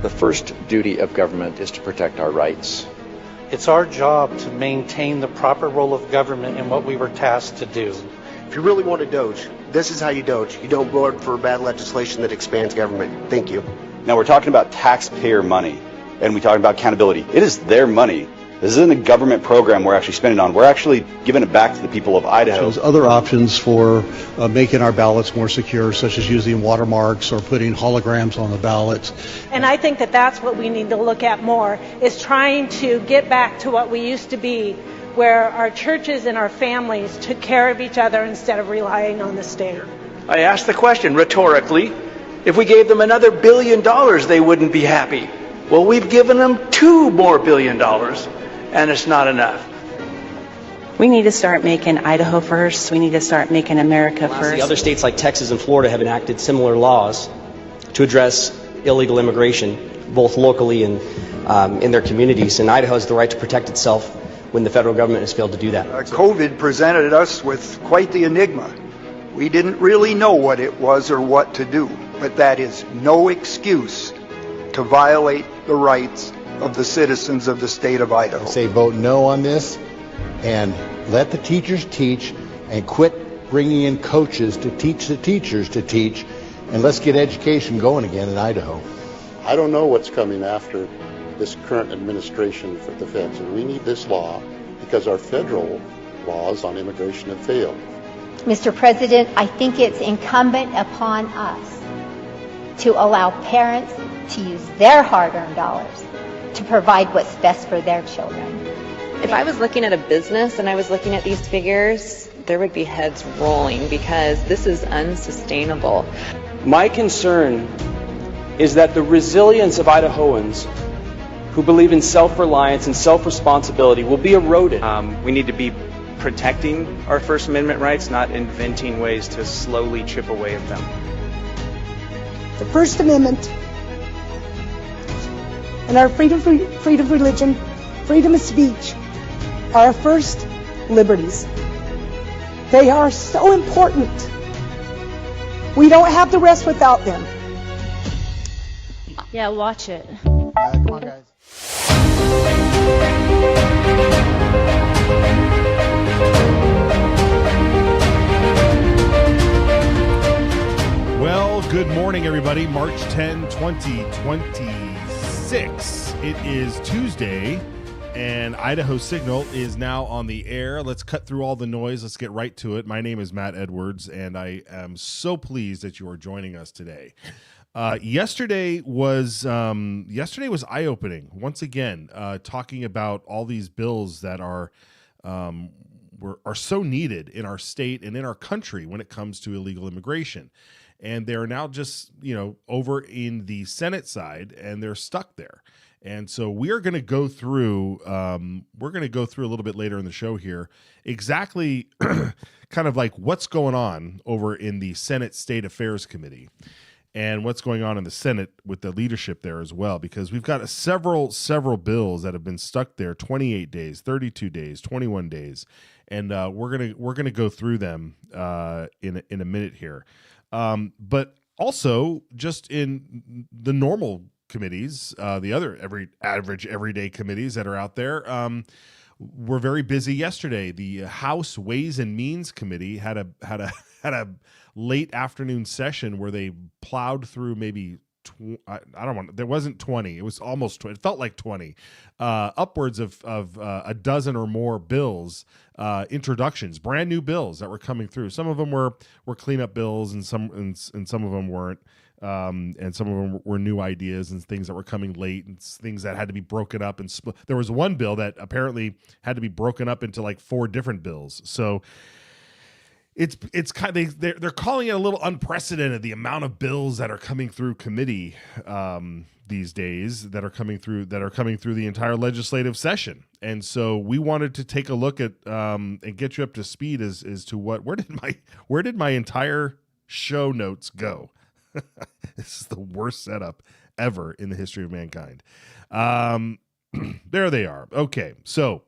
The first duty of government is to protect our rights. It's our job to maintain the proper role of government in what we were tasked to do. If you really want to doge, this is how you doge. You don't vote for bad legislation that expands government. Thank you. Now we're talking about taxpayer money, and we're talking about accountability. It is their money. This isn't a government program we're actually spending on. We're actually giving it back to the people of Idaho. There's other options for making our ballots more secure, such as using watermarks or putting holograms on the ballots. And I think that that's what we need to look at more, is trying to get back to what we used to be, where our churches and our families took care of each other instead of relying on the state. I asked the question rhetorically, if we gave them another $1 billion, they wouldn't be happy. Well, we've given them $2 billion more, and it's not enough. We need to start making Idaho first. We need to start making America first. The other states like Texas and Florida have enacted similar laws to address illegal immigration, both locally and in their communities. And Idaho has the right to protect itself when the federal government has failed to do that. COVID presented us with quite the enigma. We didn't really know what it was or what to do, but that is no excuse to violate the rights of the citizens of the state of Idaho. Say vote no on this and let the teachers teach and quit bringing in coaches to teach the teachers to teach, and let's get education going again in Idaho. I don't know what's coming after this current administration for the feds, and we need this law because our federal laws on immigration have failed. Mr. President, I think it's incumbent upon us to allow parents to use their hard-earned dollars to provide what's best for their children. If I was looking at a business and I was looking at these figures, there would be heads rolling because this is unsustainable. My concern is that the resilience of Idahoans who believe in self-reliance and self-responsibility will be eroded. We need to be protecting our First Amendment rights, not inventing ways to slowly chip away at them. The First Amendment and our freedom of religion, freedom of speech are our first liberties. They are so important. We don't have the rest without them. Yeah, watch it. Come on, guys. Well, good morning, everybody. March 10, 2026. It is Tuesday, and Idaho Signal is now on the air. Let's cut through all the noise. Let's get right to it. My name is Matt Edwards, and I am so pleased that you are joining us today. Yesterday was eye-opening once again, talking about all these bills that are so needed in our state and in our country when it comes to illegal immigration. And they're now just, over in the Senate side, and they're stuck there. And so we're going to go through, a little bit later in the show here, exactly kind of like what's going on over in the Senate State Affairs Committee and what's going on in the Senate with the leadership there as well, because we've got several bills that have been stuck there 28 days, 32 days, 21 days. And we're going to go through them in a minute here. But also just in the normal committees, the other everyday committees that are out there, were very busy yesterday. The House Ways and Means Committee had a late afternoon session where they plowed through maybe there wasn't 20. It was almost 20. It felt like 20, upwards of a dozen or more bills, introductions, brand new bills that were coming through. Some of them were cleanup bills, and some of them weren't. And some of them were new ideas and things that were coming late and things that had to be broken up and split. There was one bill that apparently had to be broken up into like 4 different bills. So it's kind of, they're calling it a little unprecedented, the amount of bills that are coming through committee these days that are coming through the entire legislative session. And so we wanted to take a look at and get you up to speed as to where did my entire show notes go? This is the worst setup ever in the history of mankind. There they are. Okay, so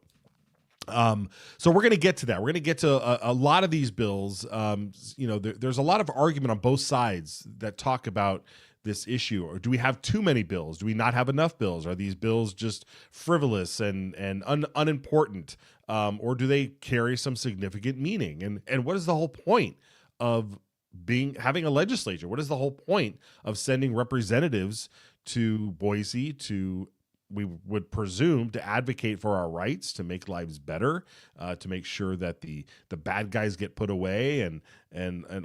we're going to get to that. We're going to get to a lot of these bills. There's a lot of argument on both sides that talk about this issue? Or do we have too many bills? Do we not have enough bills? Are these bills just frivolous and unimportant? Or do they carry some significant meaning? And what is the whole point of having a legislature? What is the whole point of sending representatives to Boise to, we would presume, to advocate for our rights, to make lives better, to make sure that the bad guys get put away, and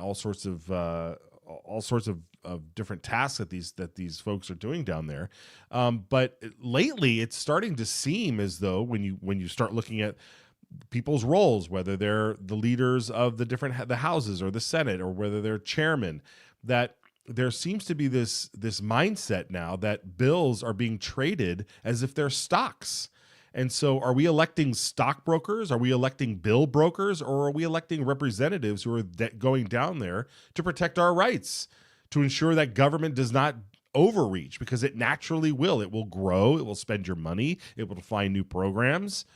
all sorts of different tasks that these folks are doing down there. But lately, it's starting to seem as though when you start looking at people's roles, whether they're the leaders of the houses or the Senate, or whether they're chairmen, that there seems to be this mindset now that bills are being traded as if they're stocks. And so are we electing stockbrokers? Are we electing bill brokers? Or are we electing representatives who are going down there to protect our rights, to ensure that government does not overreach? Because it naturally will. It will grow. It will spend your money. It will find new programs.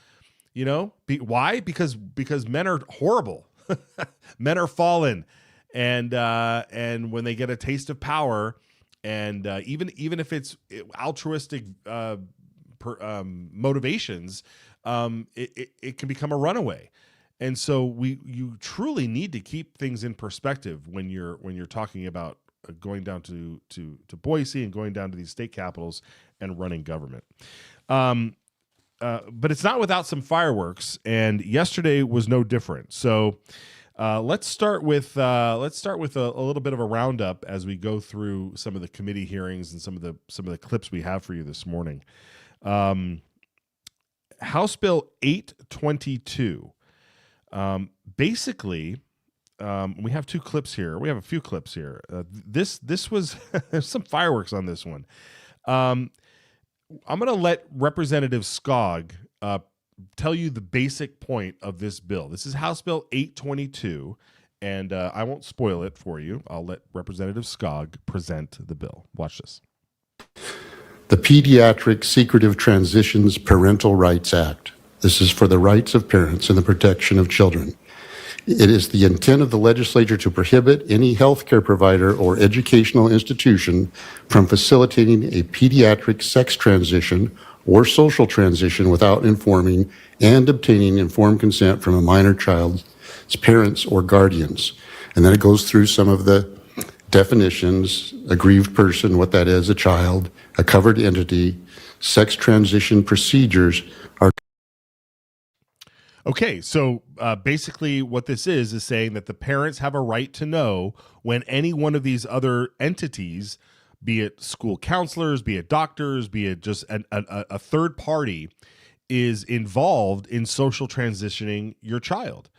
Why? Because men are horrible. Men are fallen. And when they get a taste of power, and even if it's altruistic motivations, it can become a runaway. And so you truly need to keep things in perspective when you're talking about going down to Boise and going down to these state capitals and running government. But it's not without some fireworks, and yesterday was no different. So. Let's start with a little bit of a roundup as we go through some of the committee hearings and some of the clips we have for you this morning. House Bill 822. Basically, we have two clips here. We have a few clips here. This was there's some fireworks on this one. I'm going to let Representative Skog tell you the basic point of this bill. This is House Bill 822, and I won't spoil it for you. I'll let Representative Skog present the bill. Watch this. The Pediatric Secretive Transitions Parental Rights Act. This is for the rights of parents and the protection of children. It is the intent of the legislature to prohibit any healthcare provider or educational institution from facilitating a pediatric sex transition or social transition without informing and obtaining informed consent from a minor child's parents or guardians. And then it goes through some of the definitions: aggrieved person, what that is, a child, a covered entity, sex transition procedures are. Okay, so basically what this is saying that the parents have a right to know when any one of these other entities, be it school counselors, be it doctors, be it just a third party, is involved in social transitioning your child.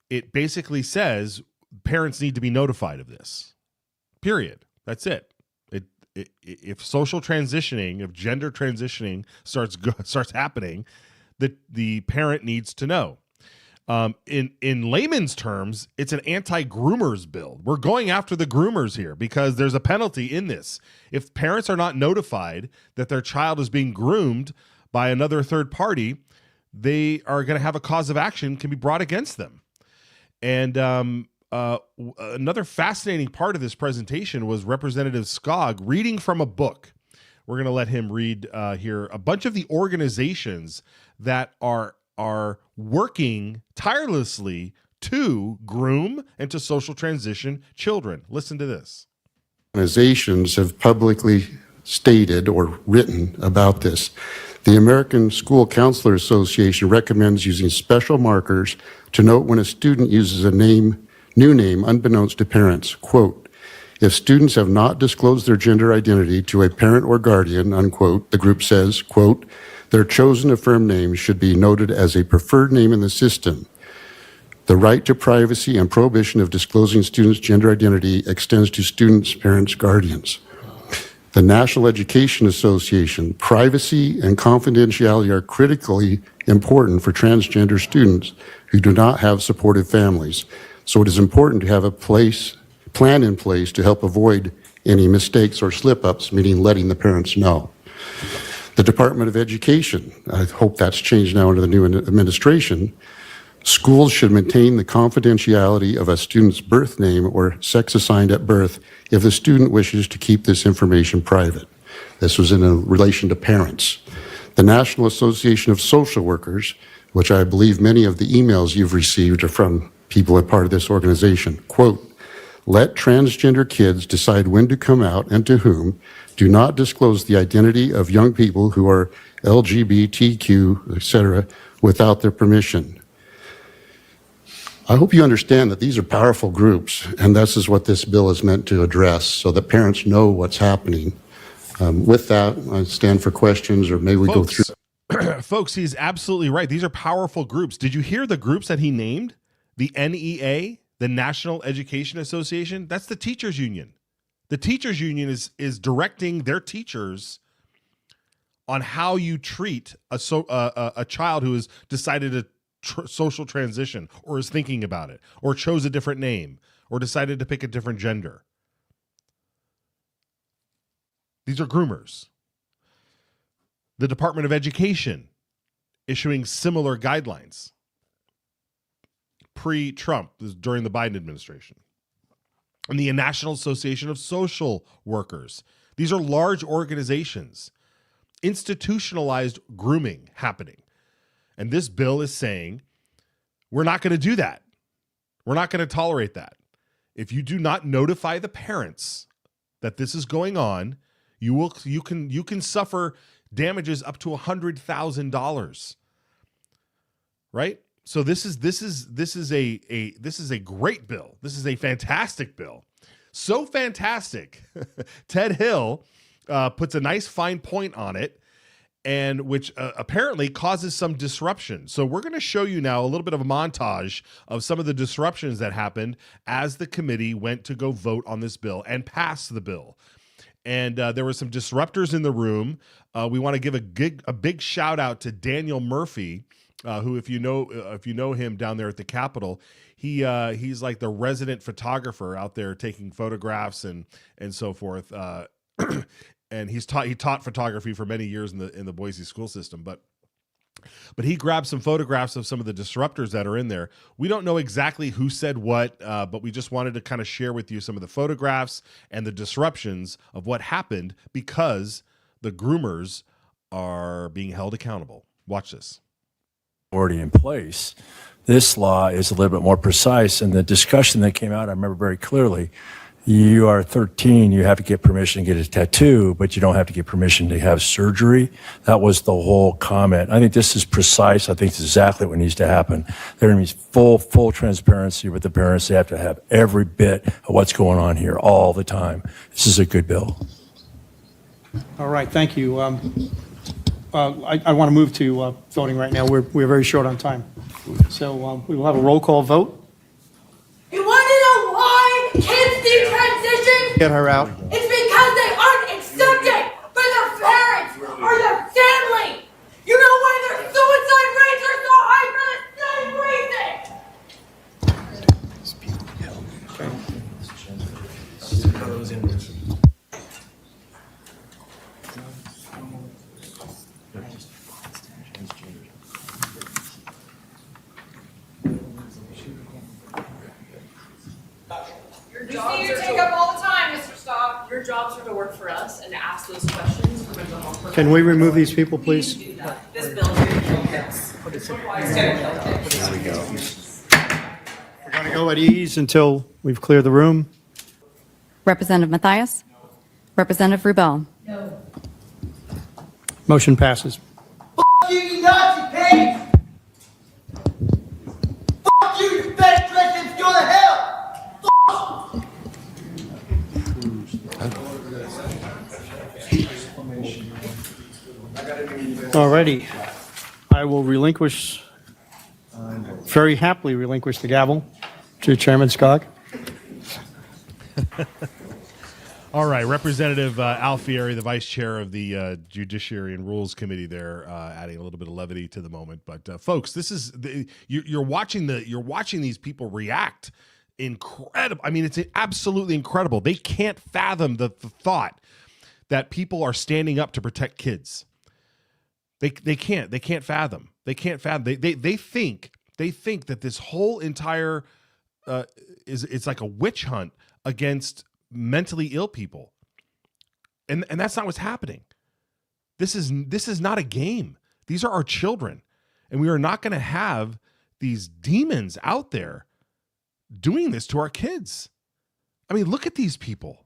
It basically says parents need to be notified of this. Period. That's it. If social transitioning, if gender transitioning starts happening, the parent needs to know. In layman's terms, it's an anti-groomers bill. We're going after the groomers here because there's a penalty in this. If parents are not notified that their child is being groomed by another third party, they are going to have a cause of action can be brought against them. And another fascinating part of this presentation was Representative Skog reading from a book. We're going to let him read here a bunch of the organizations that are working tirelessly to groom and to social transition children. Listen to this. Organizations have publicly stated or written about this. The American School Counselor Association recommends using special markers to note when a student uses a new name unbeknownst to parents. Quote, if students have not disclosed their gender identity to a parent or guardian, unquote, the group says, quote, their chosen affirmed name should be noted as a preferred name in the system. The right to privacy and prohibition of disclosing students' gender identity extends to students, parents, guardians. The National Education Association, privacy and confidentiality are critically important for transgender students who do not have supportive families. So it is important to have a plan in place to help avoid any mistakes or slip-ups, meaning letting the parents know. The Department of Education, I hope that's changed now under the new administration, Schools should maintain the confidentiality of a student's birth name or sex assigned at birth if the student wishes to keep this information private. This was in relation to parents. The National Association of Social Workers, which I believe many of the emails you've received are from people a part of this organization, quote, let transgender kids decide when to come out and to whom. Do not disclose the identity of young people who are LGBTQ, etc., without their permission. I hope you understand that these are powerful groups, and this is what this bill is meant to address, so that parents know what's happening. With that, I stand for questions, or maybe we go through. Folks, he's absolutely right. These are powerful groups. Did you hear the groups that he named? The NEA, the National Education Association, that's the teachers union. The teachers union is directing their teachers on how you treat a child who has decided to social transition or is thinking about it or chose a different name or decided to pick a different gender. These are groomers. The Department of Education issuing similar guidelines pre-Trump, during the Biden administration. And the National Association of Social Workers. These are large organizations, institutionalized grooming happening. And this bill is saying, we're not going to do that. We're not going to tolerate that. If you do not notify the parents that this is going on, you can suffer damages up to $100,000. Right? So this is a great bill. This is a fantastic bill. So fantastic. Ted Hill puts a nice fine point on it, and which apparently causes some disruption. So we're going to show you now a little bit of a montage of some of the disruptions that happened as the committee went to go vote on this bill and pass the bill. And there were some disruptors in the room. We want to give a big shout out to Daniel Murphy, who, if you know him down there at the Capitol, he's like the resident photographer out there taking photographs and so forth. And he taught photography for many years in the Boise school system, but he grabbed some photographs of some of the disruptors that are in there. We don't know exactly who said what, but we just wanted to kind of share with you some of the photographs and the disruptions of what happened because the groomers are being held accountable. Watch this. Already in place. This law is a little bit more precise, and the discussion that came out, I remember very clearly. You are 13, you have to get permission to get a tattoo, but you don't have to get permission to have surgery. That was the whole comment. I think this is precise. I think it's exactly what needs to happen. There needs full transparency with the parents. They have to have every bit of what's going on here all the time. This is a good bill. All right, thank you. I want to move to voting right now. We're very short on time. So we will have a roll call vote. You want to know why kids need transition? Get her out. It's because they aren't accepted by their parents or their family. You know why their suicide rates are so high for the same reason. We see you take up all the time, Mr. Staub. Your jobs are to work for us and to ask those questions for mental health professionals. Can we remove these people, please? This bill is going to kill kids. There we go. We're going to go at ease until we've cleared the room. Representative Mathias? Representative Rubel? No. Motion passes. Fuck you, you Nazi pigs! Fuck you, you fat Christians, go to hell! Alrighty. I will very happily relinquish the gavel to Chairman Skog. All right, Representative Alfieri, the vice chair of the Judiciary and Rules Committee, there, adding a little bit of levity to the moment. But folks, this is you're watching these people react. Incredible. I mean, it's absolutely incredible. They can't fathom the thought that people are standing up to protect kids. They can't fathom. They can't fathom. They think They think that this whole entire it's like a witch hunt against mentally ill people. And that's not what's happening. This is not a game. These are our children. And we are not going to have these demons out there doing this to our kids. I mean, look at these people.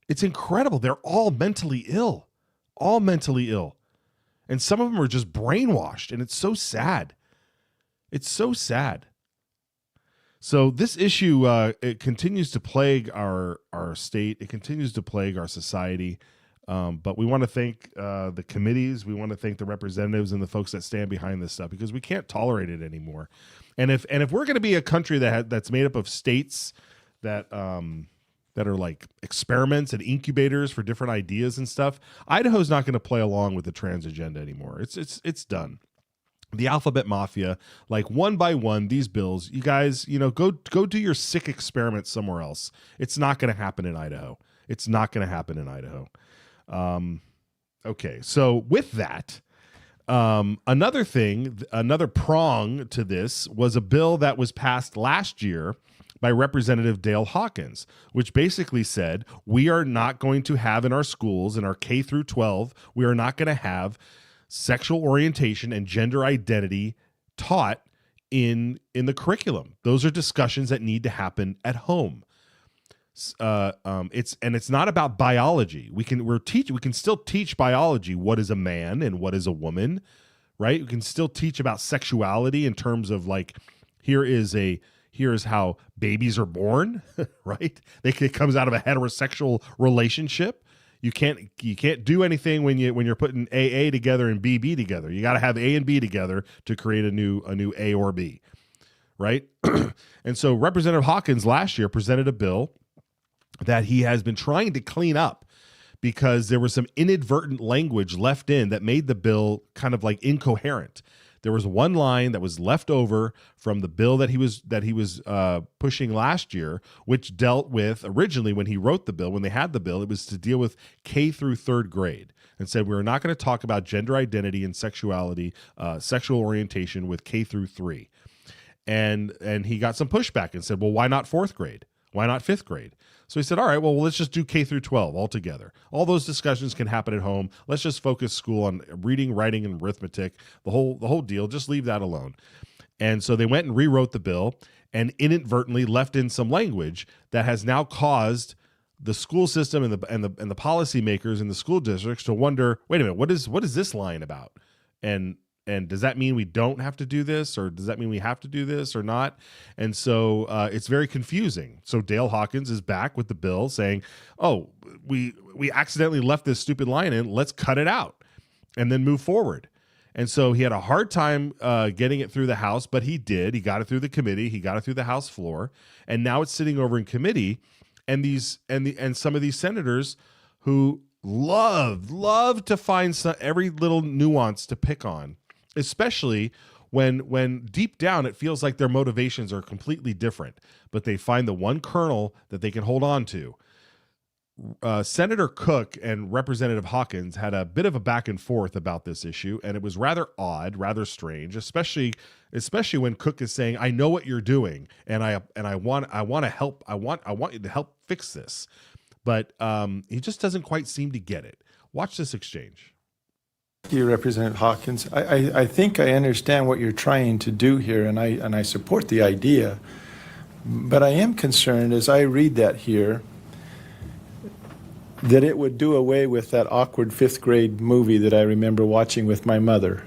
It's incredible. They're all mentally ill. All mentally ill. And some of them are just brainwashed, and it's so sad. It's so sad. So this issue, it continues to plague our state. It continues to plague our society. But we want to thank the committees. We want to thank the representatives and the folks that stand behind this stuff, because we can't tolerate it anymore. And if we're going to be a country that's made up of states that are like experiments and incubators for different ideas and stuff, Idaho's not going to play along with the trans agenda anymore. It's done. The alphabet mafia, like one by one, these bills, you guys, go do your sick experiments somewhere else. It's not going to happen in Idaho. It's not going to happen in Idaho. Okay, so with that, another prong to this was a bill that was passed last year by Representative Dale Hawkins, which basically said we are not going to have in our schools, in our K through 12, we are not going to have sexual orientation and gender identity taught in the curriculum. Those are discussions that need to happen at home. It's not about biology. We can still teach biology. What is a man and what is a woman, right? We can still teach about sexuality in terms of like, here is how babies are born, right? It comes out of a heterosexual relationship. You can't do anything when you're putting AA together and BB together. You got to have A and B together to create a new A or B, right? And so Representative Hawkins last year presented a bill that he has been trying to clean up, because there was some inadvertent language left in that made the bill kind of like incoherent. There was one line that was left over from the bill that he was pushing last year, which dealt with, originally when he wrote the bill, when they had the bill, it was to deal with K through third grade, and said we're not going to talk about gender identity and sexuality, sexual orientation with K through 3. And he got some pushback and said, well, why not fourth grade? Why not fifth grade? So he said, all right, well, let's just do K through 12 altogether. All those discussions can happen at home. Let's just focus school on reading, writing, and arithmetic, the whole deal. Just leave that alone. And so they went and rewrote the bill and inadvertently left in some language that has now caused the school system and the policymakers in the school districts to wonder, wait a minute, what is this line about? And does that mean we don't have to do this, or does that mean we have to do this or not? And so it's very confusing. So Dale Hawkins is back with the bill saying, oh, we accidentally left this stupid line in. Let's cut it out and then move forward. And so he had a hard time getting it through the House, but he did. He got it through the committee. He got it through the House floor. And now it's sitting over in committee. And some of these senators who love to find every little nuance to pick on, especially when deep down it feels like their motivations are completely different, but they find the one kernel that they can hold on to. Senator Cook and Representative Hawkins had a bit of a back and forth about this issue, and it was rather odd, rather strange, especially when Cook is saying, "I know what you're doing, and I want to help. I want you to help fix this," but he just doesn't quite seem to get it. Watch this exchange. Thank you, Representative Hawkins. I think I understand what you're trying to do here, and I support the idea. But I am concerned, as I read that here, that it would do away with that awkward fifth grade movie that I remember watching with my mother.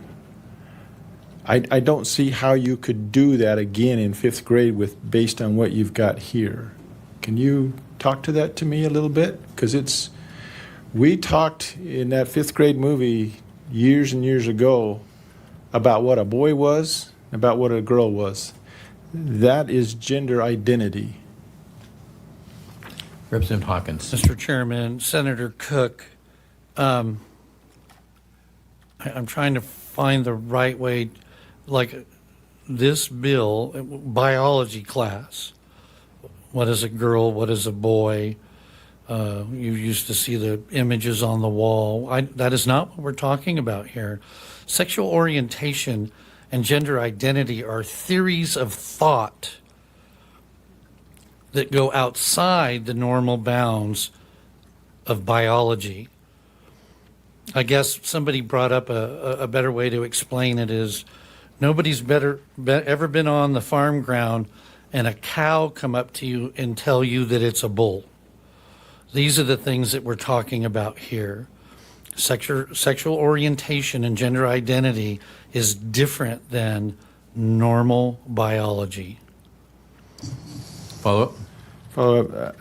I don't see how you could do that again in fifth grade based on what you've got here. Can you talk to that to me a little bit? Because we talked in that fifth grade movie years and years ago about what a boy was, about what a girl was. That is gender identity. Representative Hawkins. Mr. Chairman, Senator Cook, I'm trying to find the right way, like this bill, biology class, what is a girl, what is a boy? You used to see the images on the wall. That is not what we're talking about here. Sexual orientation and gender identity are theories of thought that go outside the normal bounds of biology. I guess somebody brought up a better way to explain it is nobody's ever been on the farm ground and a cow come up to you and tell you that it's a bull. These are the things that we're talking about here. Sexual orientation and gender identity is different than normal biology. Follow up.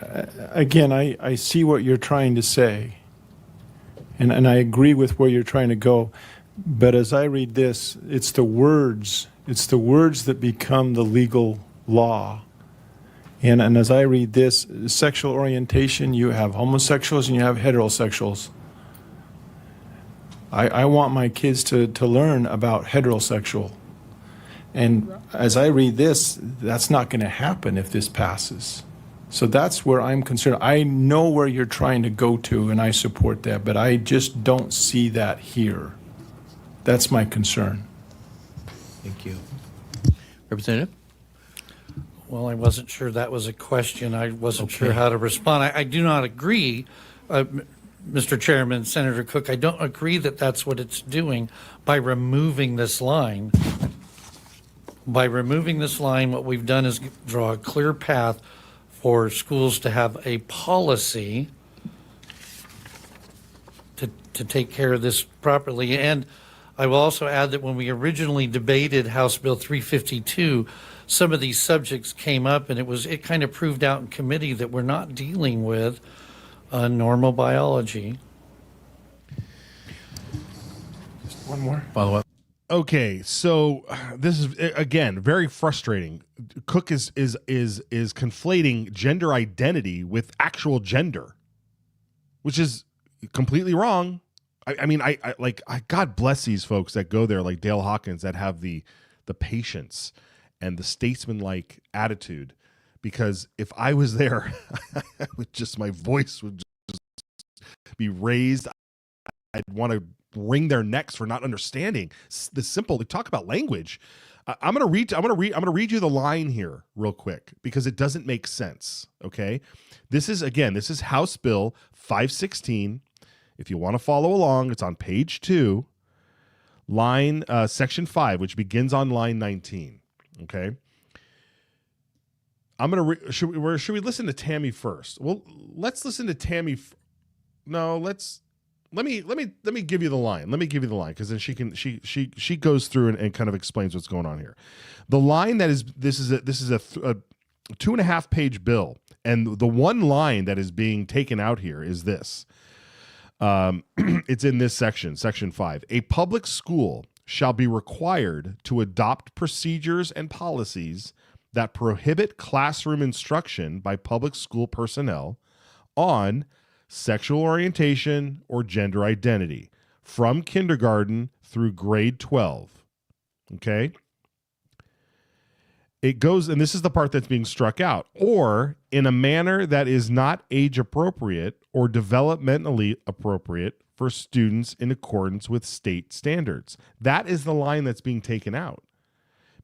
Again, I see what you're trying to say, and I agree with where you're trying to go. But as I read this, it's the words that become the legal law. And as I read this, sexual orientation, you have homosexuals and you have heterosexuals. I want my kids to learn about heterosexual. And as I read this, that's not going to happen if this passes. So that's where I'm concerned. I know where you're trying to go to, and I support that, but I just don't see that here. That's my concern. Thank you. Representative? Well, I wasn't sure that was a question. I wasn't sure how to respond. I do not agree, Mr. Chairman, Senator Cook, I don't agree that that's what it's doing by removing this line. By removing this line, what we've done is draw a clear path for schools to have a policy to take care of this properly. And I will also add that when we originally debated House Bill 352, some of these subjects came up, and it kind of proved out in committee that we're not dealing with normal biology. Just one more follow up. Okay, so this is again very frustrating. Cook is conflating gender identity with actual gender, which is completely wrong. I mean, God bless these folks that go there, like Dale Hawkins, that have the patience and the statesman-like attitude. Because if I was there, my voice would just be raised. I'd want to wring their necks for not understanding the simple. Talk about language. I'm gonna read you the line here real quick because it doesn't make sense. Okay, this is House Bill 516. If you want to follow along, it's on page 2, section 5, which begins on line 19. Okay. I'm gonna. Should we listen to Tammy first? Well, let's listen to Tammy. Let me give you the line. Let me give you the line because then she goes through and kind of explains what's going on here. The line this is a 2.5 page bill, and the one line that is being taken out here is this. It's in this section 5. A public school shall be required to adopt procedures and policies that prohibit classroom instruction by public school personnel on sexual orientation or gender identity from kindergarten through grade 12. Okay? It goes, and this is the part that's being struck out, or in a manner that is not age appropriate or developmentally appropriate for students in accordance with state standards. That is the line that's being taken out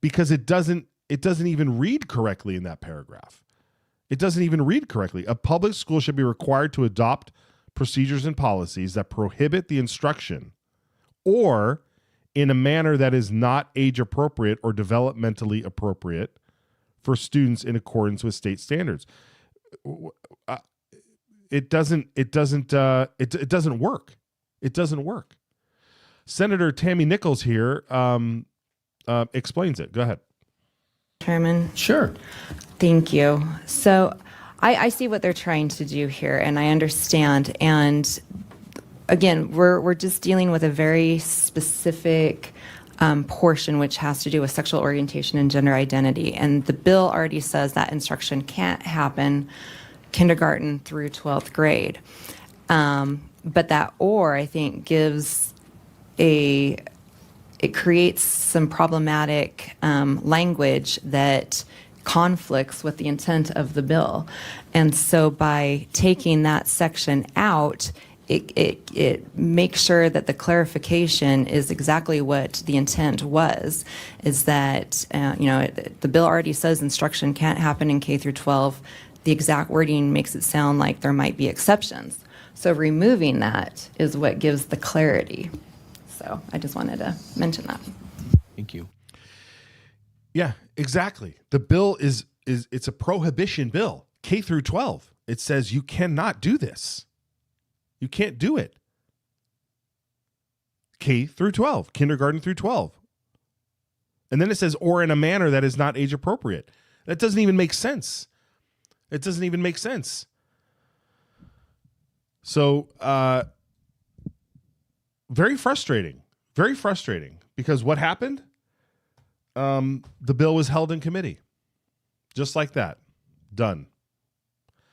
because it doesn't even read correctly in that paragraph. It doesn't even read correctly. A public school should be required to adopt procedures and policies that prohibit the instruction or in a manner that is not age appropriate or developmentally appropriate for students in accordance with state standards. It doesn't work. It doesn't work. Senator Tammy Nichols here explains it. Go ahead. Chairman? Sure. Thank you. So I see what they're trying to do here, and I understand. And again, we're just dealing with a very specific portion which has to do with sexual orientation and gender identity. And the bill already says that instruction can't happen kindergarten through 12th grade. But that or, I think, it creates some problematic language that conflicts with the intent of the bill. And so by taking that section out, it makes sure that the clarification is exactly what the intent was, is that, the bill already says instruction can't happen in K through 12. The exact wording makes it sound like there might be exceptions. So removing that is what gives the clarity. So I just wanted to mention that. Thank you. Yeah, exactly. The bill is it's a prohibition bill, K through 12. It says you cannot do this. You can't do it. K through 12, kindergarten through 12. And then it says, or in a manner that is not age appropriate. That doesn't even make sense. It doesn't even make sense. So, very frustrating because what happened? The bill was held in committee, just like that, done.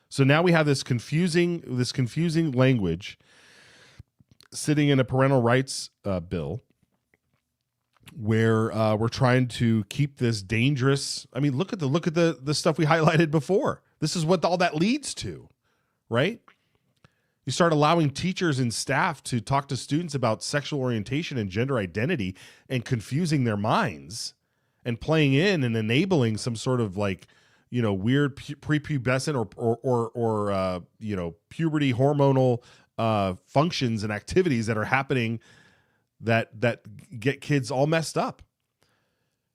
So now we have this confusing language sitting in a parental rights bill where we're trying to keep this dangerous. I mean, look at the stuff we highlighted before. This is what all that leads to, right? You start allowing teachers and staff to talk to students about sexual orientation and gender identity and confusing their minds and playing in and enabling some sort of weird prepubescent or puberty hormonal functions and activities that are happening that get kids all messed up.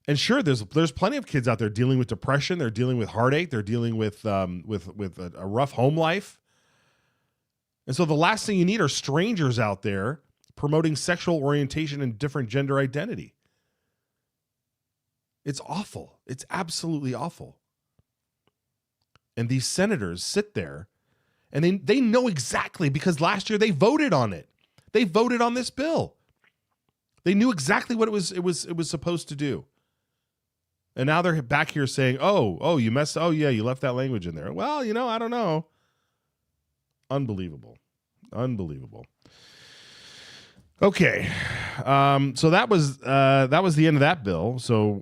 And sure, there's plenty of kids out there dealing with depression. They're dealing with heartache. They're dealing with a rough home life. And so the last thing you need are strangers out there promoting sexual orientation and different gender identity. It's awful. It's absolutely awful. And these senators sit there and they know exactly, because last year they voted on it. They voted on this bill. They knew exactly what it was supposed to do. And now they're back here saying, oh, you messed. Oh, yeah, you left that language in there. Well, I don't know. Unbelievable. Okay. So that was the end of that bill. So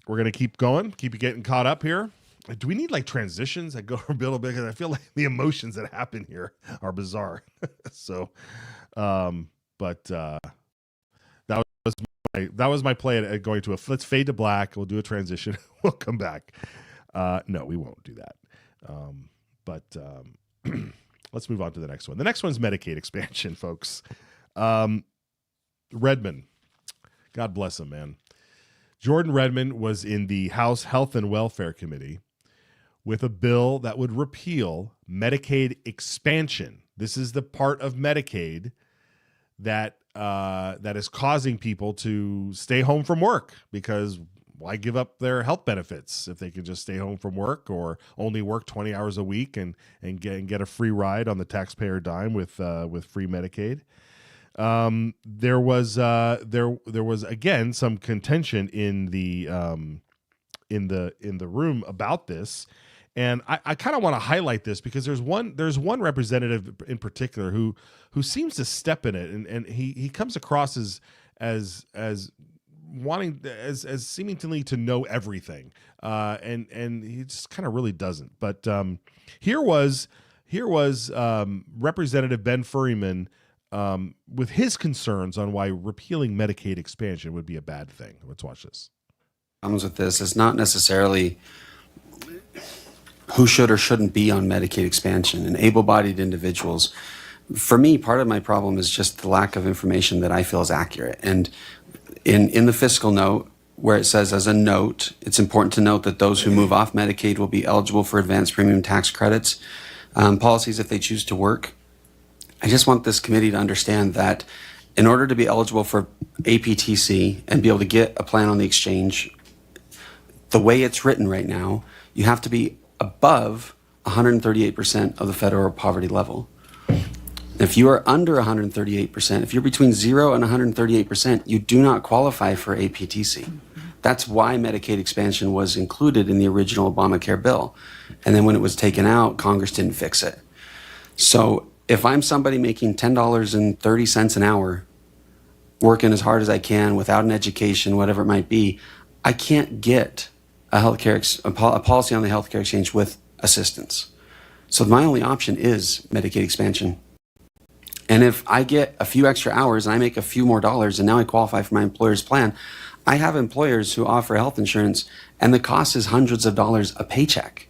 we're going to keep going, keep getting caught up here. Do we need transitions that go from bill to bill? Because I feel like the emotions that happen here are bizarre. So, but that was my play at going to let's fade to black. We'll do a transition. We'll come back. No, we won't do that. But let's move on to the next one. The next one's Medicaid expansion, folks. Redmond, God bless him, man. Jordan Redmond was in the House Health and Welfare Committee with a bill that would repeal Medicaid expansion. This is the part of Medicaid that is causing people to stay home from work, because why give up their health benefits if they can just stay home from work or only work 20 hours a week and get a free ride on the taxpayer dime with free Medicaid. There was again some contention in the room about this, and I kind of want to highlight this because there's one representative in particular who seems to step in it, and he comes across as wanting as seemingly to know everything, and he just kind of really doesn't. But here was Representative Ben Furryman with his concerns on why repealing Medicaid expansion would be a bad thing. Let's watch this. Problems with this is not necessarily who should or shouldn't be on Medicaid expansion and able-bodied individuals. For me, part of my problem is just the lack of information that I feel is accurate. And in the fiscal note, where it says as a note, it's important to note that those who move off Medicaid will be eligible for advanced premium tax credits, policies if they choose to work. I just want this committee to understand that in order to be eligible for APTC and be able to get a plan on the exchange, the way it's written right now, you have to be above 138% of the federal poverty level. If you are under 138%, if you're between 0 and 138%, you do not qualify for APTC. That's why Medicaid expansion was included in the original Obamacare bill. And then when it was taken out, Congress didn't fix it. So if I'm somebody making $10.30 an hour, working as hard as I can without an education, whatever it might be, I can't get a policy on the healthcare exchange with assistance. So my only option is Medicaid expansion. And if I get a few extra hours and I make a few more dollars and now I qualify for my employer's plan, I have employers who offer health insurance and the cost is hundreds of dollars a paycheck.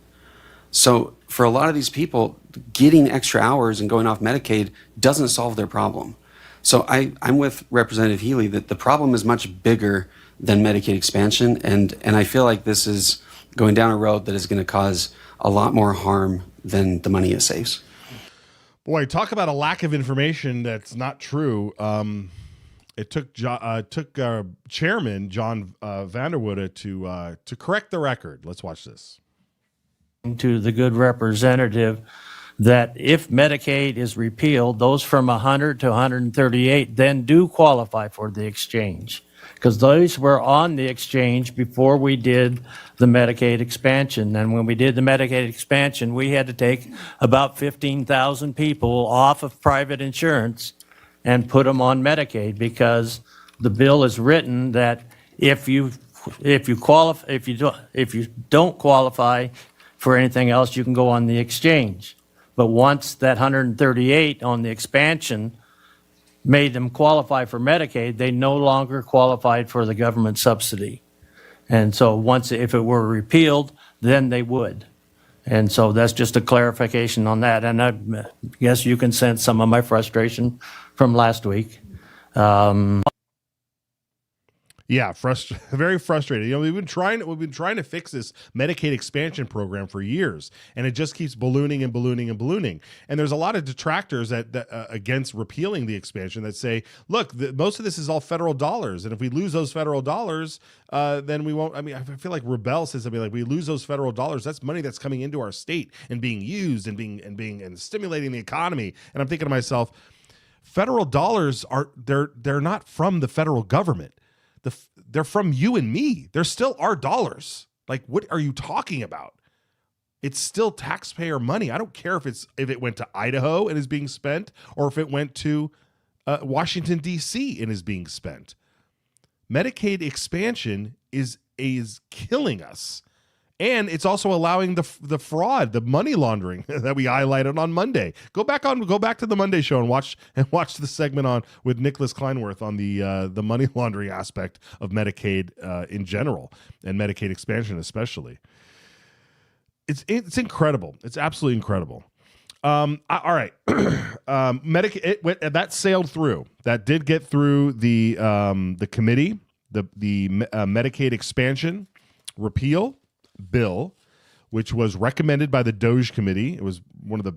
So for a lot of these people, getting extra hours and going off Medicaid doesn't solve their problem. So I'm with Representative Healy that the problem is much bigger than Medicaid expansion. And I feel like this is going down a road that is going to cause a lot more harm than the money it saves. Boy, talk about a lack of information that's not true. It took Chairman John Vanderwoode to correct the record. Let's watch this. To the good representative that if Medicaid is repealed, those from 100 to 138 then do qualify for the exchange, because those were on the exchange before we did the Medicaid expansion. And when we did the Medicaid expansion, we had to take about 15,000 people off of private insurance and put them on Medicaid, because the bill is written that if you don't qualify for anything else, you can go on the exchange. But once that 138 on the expansion made them qualify for Medicaid, they no longer qualified for the government subsidy. And so if it were repealed, then they would. And so that's just a clarification on that. And I guess you can sense some of my frustration from last week. Yeah, very frustrated. We've been trying to fix this Medicaid expansion program for years, and it just keeps ballooning and ballooning and ballooning. And there's a lot of detractors that against repealing the expansion that say, look, most of this is all federal dollars, and if we lose those federal dollars, then we won't. I mean, I feel like Rebel says something like, we lose those federal dollars, that's money that's coming into our state and being used and stimulating the economy. And I'm thinking to myself, federal dollars they're not from the federal government. They're from you and me. They're still our dollars. Like, what are you talking about? It's still taxpayer money. I don't care if it went to Idaho and is being spent, or if it went to Washington, D.C. and is being spent. Medicaid expansion is killing us. And it's also allowing the fraud, the money laundering that we highlighted on Monday. Go back to the Monday show and watch the segment with Nicholas Kleinworth on the money laundering aspect of Medicaid in general, and Medicaid expansion especially. It's incredible. It's absolutely incredible. All right, Medicaid that sailed through. That did get through the committee, the Medicaid expansion repeal bill, which was recommended by the DOJ committee. It was one of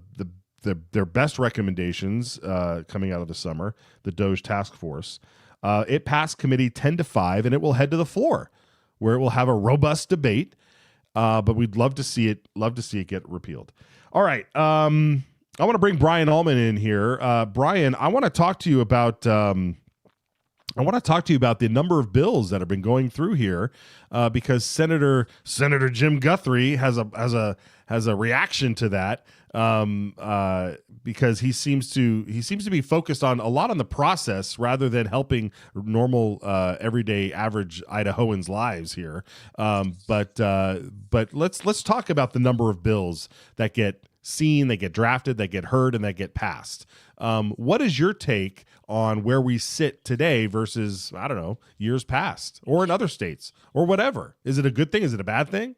their best recommendations coming out of the summer, the DOJ task force. It passed committee 10-5, and it will head to the floor, where it will have a robust debate. But we'd love to see it get repealed. All right. I want to bring Brian Allman in here. Brian, I want to talk to you about the number of bills that have been going through here, because Senator Jim Guthrie has a reaction to that, because he seems to be focused on a lot on the process rather than helping normal everyday average Idahoans' lives here. But let's talk about the number of bills that get seen, that get drafted, that get heard, and that get passed. What is your take on where we sit today versus, I don't know, years past, or in other states, or whatever? Is it a good thing? Is it a bad thing?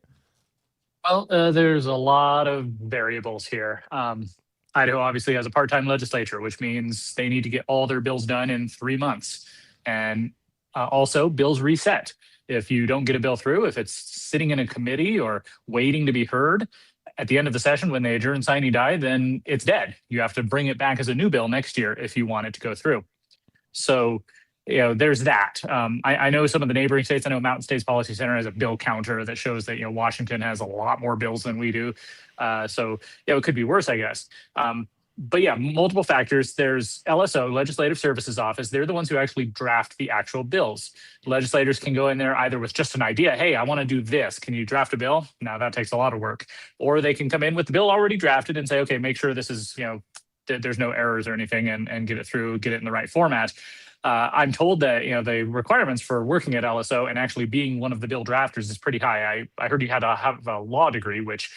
Well, there's a lot of variables here. Idaho obviously has a part-time legislature, which means they need to get all their bills done in 3 months. And also, bills reset. If you don't get a bill through, if it's sitting in a committee or waiting to be heard, at the end of the session, when they adjourn sine die, then it's dead. You have to bring it back as a new bill next year if you want it to go through. So, there's that. I know some of the neighboring states. I know Mountain States Policy Center has a bill counter that shows that Washington has a lot more bills than we do. So it could be worse, I guess. But yeah, multiple factors. There's LSO, Legislative Services Office. They're the ones who actually draft the actual bills. Legislators can go in there either with just an idea. Hey, I want to do this. Can you draft a bill? Now that takes a lot of work. Or they can come in with the bill already drafted and say, okay, make sure this is, there's no errors or anything, and get it through, get it in the right format. I'm told that the requirements for working at LSO and actually being one of the bill drafters is pretty high. I heard you had to have a law degree, which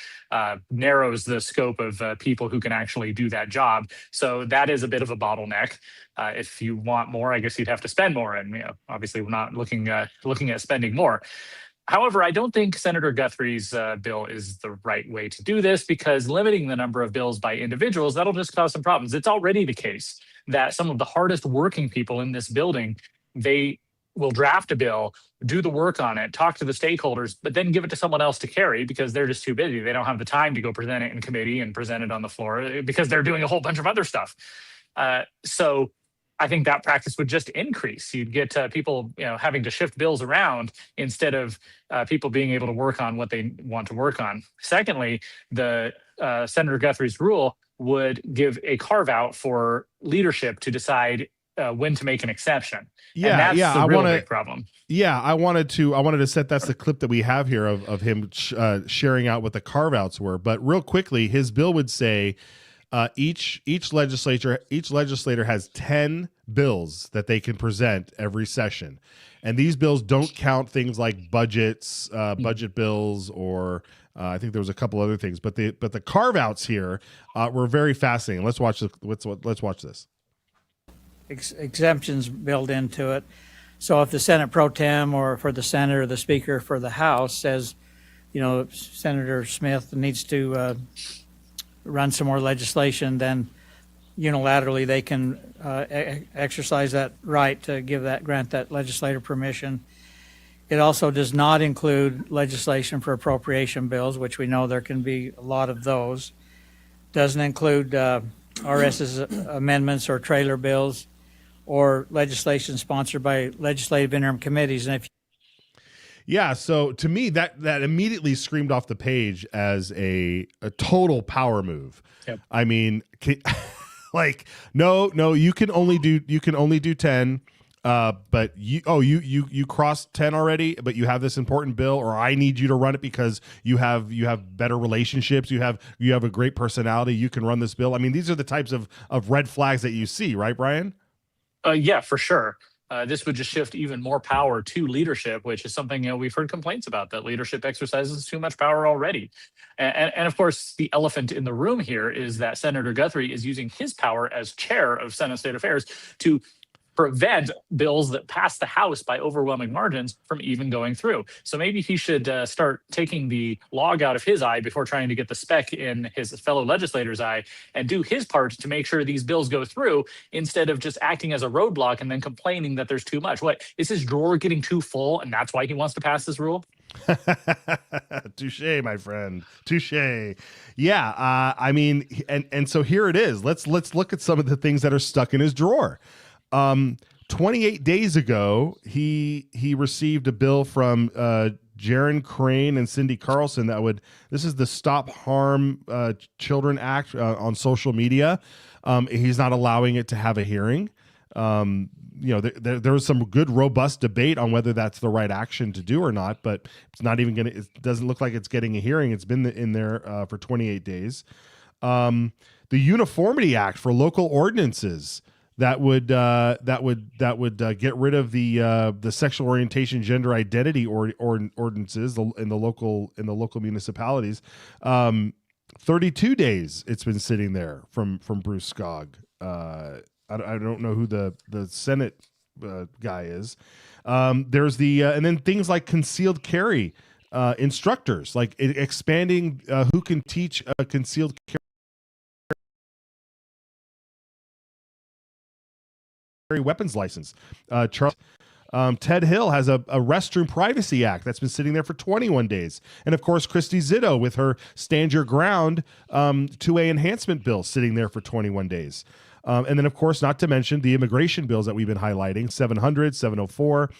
narrows the scope of people who can actually do that job. So that is a bit of a bottleneck. If you want more, I guess you'd have to spend more, and obviously we're not looking at spending more. However, I don't think Senator Guthrie's bill is the right way to do this, because limiting the number of bills by individuals, that'll just cause some problems. It's already the case that some of the hardest working people in this building, they will draft a bill, do the work on it, talk to the stakeholders, but then give it to someone else to carry because they're just too busy. They don't have the time to go present it in committee and present it on the floor because they're doing a whole bunch of other stuff. So I think that practice would just increase. You'd get people, having to shift bills around instead of people being able to work on what they want to work on. Secondly, the Senator Guthrie's rule would give a carve out for leadership to decide when to make an exception. Yeah, and that's the real big problem. Yeah, I wanted to set, that's the clip that we have here of him sharing out what the carve outs were. But real quickly, his bill would say, each legislator has 10 bills that they can present every session, and these bills don't count things like budgets, budget bills, or I think there was a couple other things. But the carve outs here were very fascinating. Let's watch this. Exemptions built into it. So if the Senate pro tem, or for the Senate or the Speaker for the House, says, Senator Smith needs to run some more legislation, then unilaterally they can exercise that right to grant that legislator permission. It also does not include legislation for appropriation bills, which we know there can be a lot of those. Doesn't include RS's amendments or trailer bills, or legislation sponsored by legislative interim committees. And yeah, so to me, that immediately screamed off the page as a total power move. Yep. I mean, no, you can only do 10. But you crossed 10 already, but you have this important bill, or I need you to run it because you have better relationships, you have a great personality, you can run this bill. I mean, these are the types of red flags that you see, right, Brian? Yeah, for sure. This would just shift even more power to leadership, which is something we've heard complaints about, that leadership exercises too much power already. And of course, the elephant in the room here is that Senator Guthrie is using his power as chair of Senate State Affairs to prevent bills that pass the House by overwhelming margins from even going through. So maybe he should start taking the log out of his eye before trying to get the speck in his fellow legislator's eye, and do his part to make sure these bills go through, instead of just acting as a roadblock and then complaining that there's too much. What, is his drawer getting too full and that's why he wants to pass this rule? Touche, my friend. Touche. Yeah, I mean, and so here it is. Let's look at some of the things that are stuck in his drawer. 28 days ago, he received a bill from Jaron Crane and Cindy Carlson this is the Stop Harm Children Act on social media. He's not allowing it to have a hearing. There was some good, robust debate on whether that's the right action to do or not, but it doesn't look like it's getting a hearing. It's been in there for 28 days. The Uniformity Act for local ordinances that would get rid of the sexual orientation, gender identity ordinances in the local municipalities. 32 days it's been sitting there from Bruce Skog. I don't know who the Senate guy is. There's and then things like concealed carry instructors, like expanding who can teach a concealed carry weapons license. Ted Hill has a restroom privacy act that's been sitting there for 21 days. And of course, Christy Zitto with her Stand Your Ground 2A enhancement bill sitting there for 21 days. And then, of course, not to mention the immigration bills that we've been highlighting, 700, 704,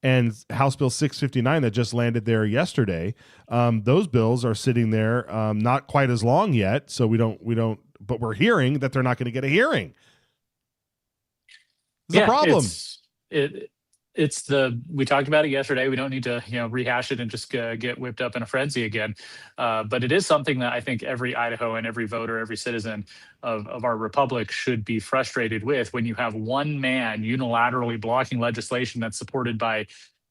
and House Bill 659 that just landed there yesterday. Those bills are sitting there, not quite as long yet. So we don't, but we're hearing that they're not going to get a hearing. It's a problem. we talked about it yesterday. We don't need to, rehash it and just get whipped up in a frenzy again. But it is something that I think every Idahoan, every voter, every citizen of our republic should be frustrated with, when you have one man unilaterally blocking legislation that's supported by,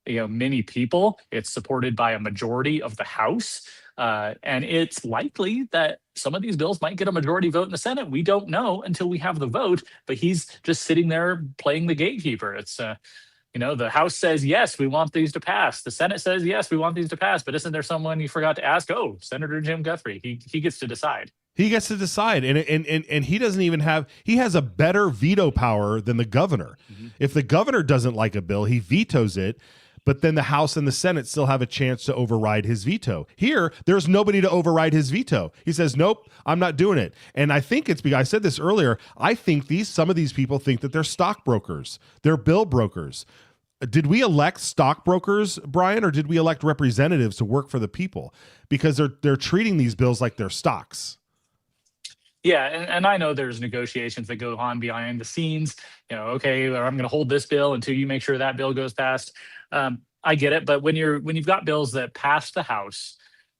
many people. It's supported by a majority of the House. And it's likely that some of these bills might get a majority vote in the Senate. We don't know until we have the vote, but he's just sitting there playing the gatekeeper. It's, the House says, yes, we want these to pass. The Senate says, yes, we want these to pass. But isn't there someone you forgot to ask? Oh, Senator Jim Guthrie. He gets to decide. He gets to decide, and he doesn't even have. He has a better veto power than the governor. Mm-hmm. If the governor doesn't like a bill, he vetoes it. But then the House and the Senate still have a chance to override his veto. Here, there's nobody to override his veto. He says, nope, I'm not doing it. And I think it's because I said this earlier. I think some of these people think that they're stockbrokers. They're bill brokers. Did we elect stockbrokers, Brian, or did we elect representatives to work for the people? Because they're treating these bills like they're stocks. Yeah, and I know there's negotiations that go on behind the scenes. Okay, I'm going to hold this bill until you make sure that bill goes past. I get it, but when you've got bills that pass the House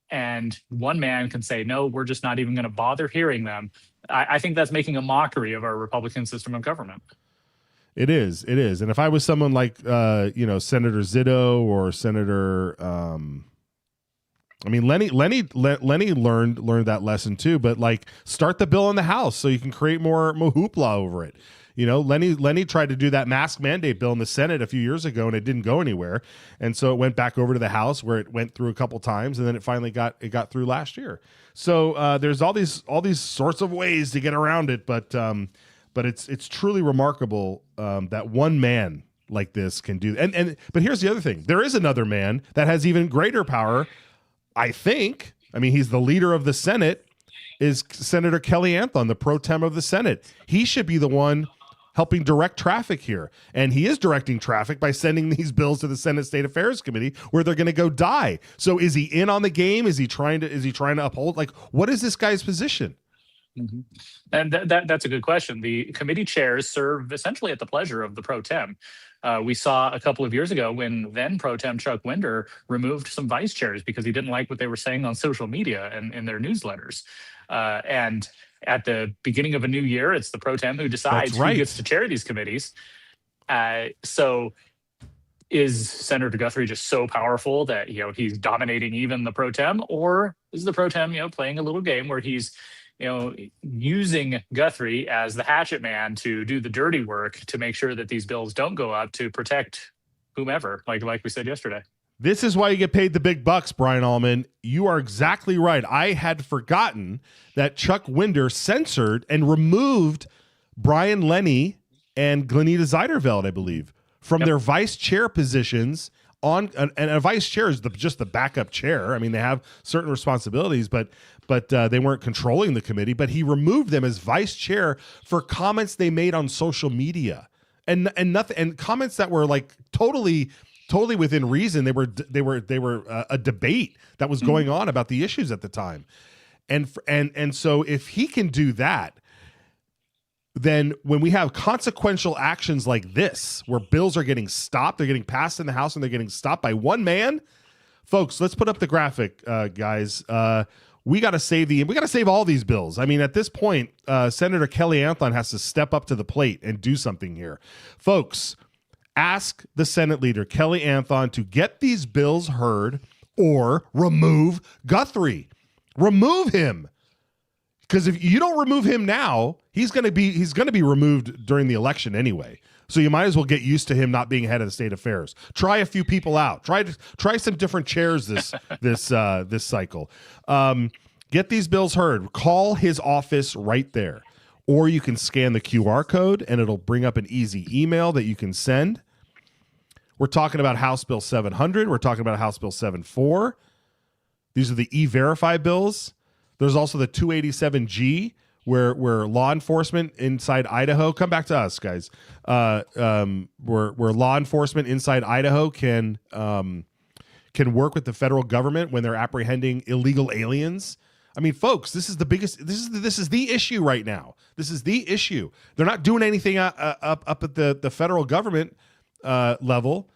and one man can say, no, we're just not even going to bother hearing them, I think that's making a mockery of our Republican system of government. It is. And if I was someone like, Senator Zito or Senator, Lenny learned that lesson too, but start the bill in the House so you can create more hoopla over it. Lenny tried to do that mask mandate bill in the Senate a few years ago, and it didn't go anywhere. And so it went back over to the House, where it went through a couple times, and then it finally got through last year. So there's all these sorts of ways to get around it, but it's truly remarkable that one man like this can do. But here's the other thing: there is another man that has even greater power. I think. He's the leader of the Senate. Is Senator Kelly Anthon, the pro tem of the Senate. He should be the one helping direct traffic here. And he is directing traffic by sending these bills to the Senate State Affairs Committee, where they're going to go die. So is he in on the game? Is he trying to uphold? What is this guy's position? Mm-hmm. And that's a good question. The committee chairs serve essentially at the pleasure of the pro tem. We saw a couple of years ago when then pro tem Chuck Winder removed some vice chairs because he didn't like what they were saying on social media and in their newsletters. And at the beginning of a new year, it's the pro tem who decides who gets to chair these committees. So is Senator Guthrie just so powerful that he's dominating even the pro tem, or is the pro tem playing a little game where he's using Guthrie as the hatchet man to do the dirty work to make sure that these bills don't go up to protect whomever, like we said yesterday? This is why you get paid the big bucks, Brian Allman. You are exactly right. I had forgotten that Chuck Winder censored and removed Brian Lenny and Glenita Zeiderveld, I believe, from their vice chair positions. And a vice chair is just the backup chair. They have certain responsibilities, but they weren't controlling the committee. But he removed them as vice chair for comments they made on social media, and comments that were totally within reason. They were a debate that was going on about the issues at the time, and so if he can do that, then when we have consequential actions like this, where bills are getting stopped, they're getting passed in the House and they're getting stopped by one man, folks, let's put up the graphic, guys. We got to save all these bills. At this point, Senator Kelly Anthon has to step up to the plate and do something here, folks. Ask the Senate leader, Kelly Anthon, to get these bills heard or remove Guthrie. Remove him. Because if you don't remove him now, he's going to be removed during the election anyway. So you might as well get used to him not being head of the state affairs. Try a few people out. Try some different chairs this cycle. Get these bills heard. Call his office right there. Or you can scan the QR code and it'll bring up an easy email that you can send. We're talking about House Bill 700. We're talking about House Bill 74. These are the E-Verify bills. There's also the 287G, where law enforcement inside Idaho, come back to us, guys, where law enforcement inside Idaho can work with the federal government when they're apprehending illegal aliens. Folks, this is the biggest. This is the issue right now. This is the issue. They're not doing anything up at the federal government level.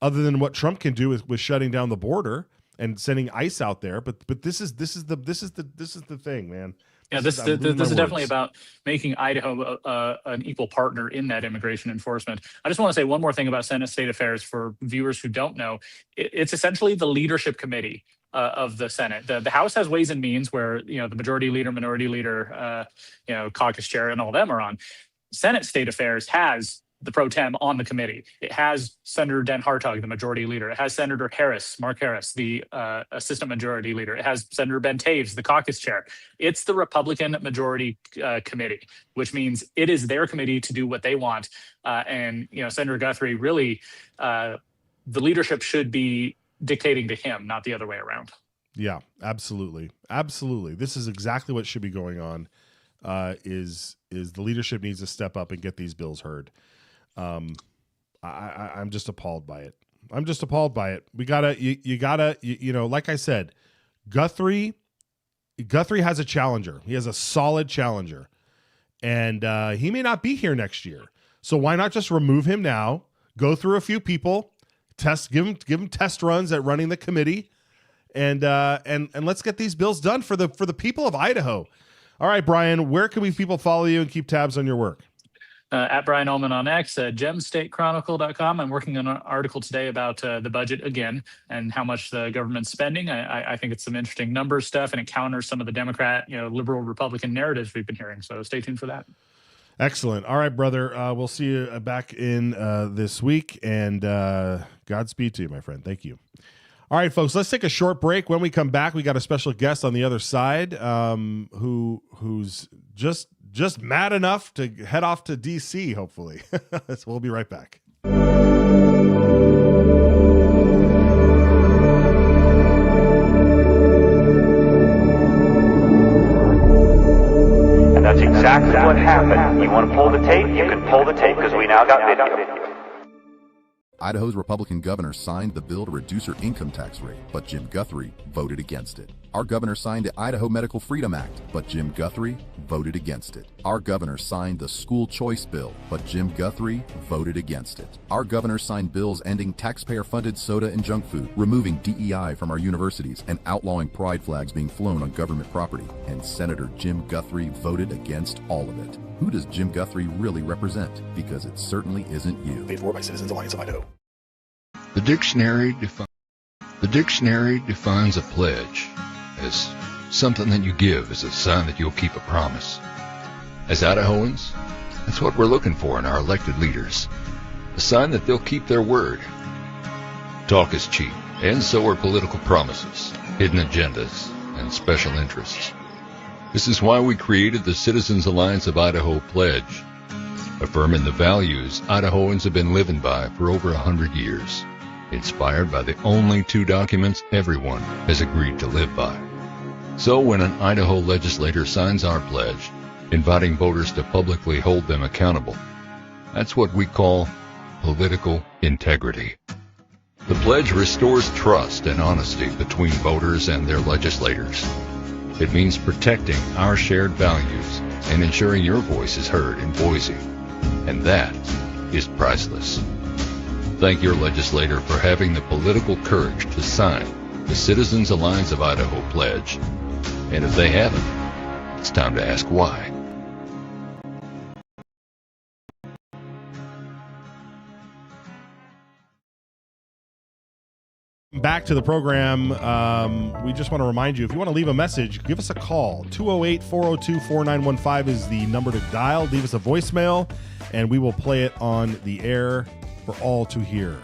other than what Trump can do with shutting down the border and sending ICE out there. But this is the thing, man. Yeah, this is definitely about making Idaho an equal partner in that immigration enforcement. I just want to say one more thing about Senate State Affairs for viewers who don't know. It's essentially the leadership committee of the Senate. The House has Ways and Means where, the majority leader, minority leader, caucus chair, and all them are on. Senate State Affairs has the pro tem on the committee. It has Senator Den Hartog, the majority leader. It has Senator Mark Harris, the assistant majority leader. It has Senator Ben Taves, the caucus chair. It's the Republican majority committee, which means it is their committee to do what they want. And Senator Guthrie, really, the leadership should be dictating to him, not the other way around. Yeah, absolutely. This is exactly what should be going on. Is the leadership needs to step up and get these bills heard. I'm just appalled by it. We gotta, like I said, Guthrie has a challenger. He has a solid challenger, and he may not be here next year. So why not just remove him now? Go through a few people, give him test runs at running the committee, and let's get these bills done for the people of Idaho. All right, Brian, where can people follow you and keep tabs on your work? At Brian Ullman on X, gemstatechronicle.com. I'm working on an article today about the budget again and how much the government's spending. I think it's some interesting number stuff, and it counters some of the Democrat, liberal Republican narratives we've been hearing. So stay tuned for that. Excellent. All right, brother. We'll see you back in this week, and Godspeed to you, my friend. Thank you. All right, folks, let's take a short break. When we come back, we got a special guest on the other side who's just mad enough to head off to D.C., hopefully. So we'll be right back. And that's exactly what happened. You want to pull the tape? You can pull the tape because we now got video. Idaho's Republican governor signed the bill to reduce her income tax rate, but Jim Guthrie voted against it. Our governor signed the Idaho Medical Freedom Act, but Jim Guthrie voted against it. Our governor signed the school choice bill, but Jim Guthrie voted against it. Our governor signed bills ending taxpayer-funded soda and junk food, removing DEI from our universities, and outlawing pride flags being flown on government property. And Senator Jim Guthrie voted against all of it. Who does Jim Guthrie really represent? Because it certainly isn't you. Paid for by Citizens Alliance of Idaho. The dictionary defines a pledge as something that you give as a sign that you'll keep a promise. As Idahoans, that's what we're looking for in our elected leaders. A sign that they'll keep their word. Talk is cheap, and so are political promises, hidden agendas, and special interests. This is why we created the Citizens Alliance of Idaho Pledge, affirming the values Idahoans have been living by for over 100 years, inspired by the only two documents everyone has agreed to live by. So when an Idaho legislator signs our pledge, inviting voters to publicly hold them accountable, that's what we call political integrity. The pledge restores trust and honesty between voters and their legislators. It means protecting our shared values and ensuring your voice is heard in Boise. And that is priceless. Thank your legislator for having the political courage to sign the Citizens Alliance of Idaho Pledge. And if they haven't, it's time to ask why. Back to the program. We just want to remind you, if you want to leave a message, give us a call. 208-402-4915 is the number to dial. Leave us a voicemail, and we will play it on the air for all to hear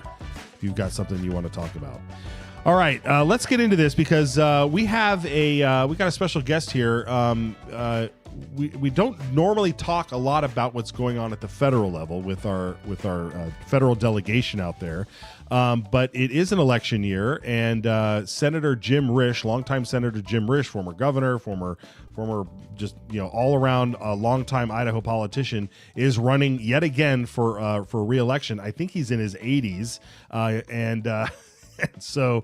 if you've got something you want to talk about. All right, let's get into this because we got a special guest here. We don't normally talk a lot about what's going on at the federal level with our federal delegation out there, but it is an election year, and Senator Jim Risch, longtime Senator Jim Risch, former governor, former just all around longtime Idaho politician, is running yet again for re-election. I think he's in his 80s, and so.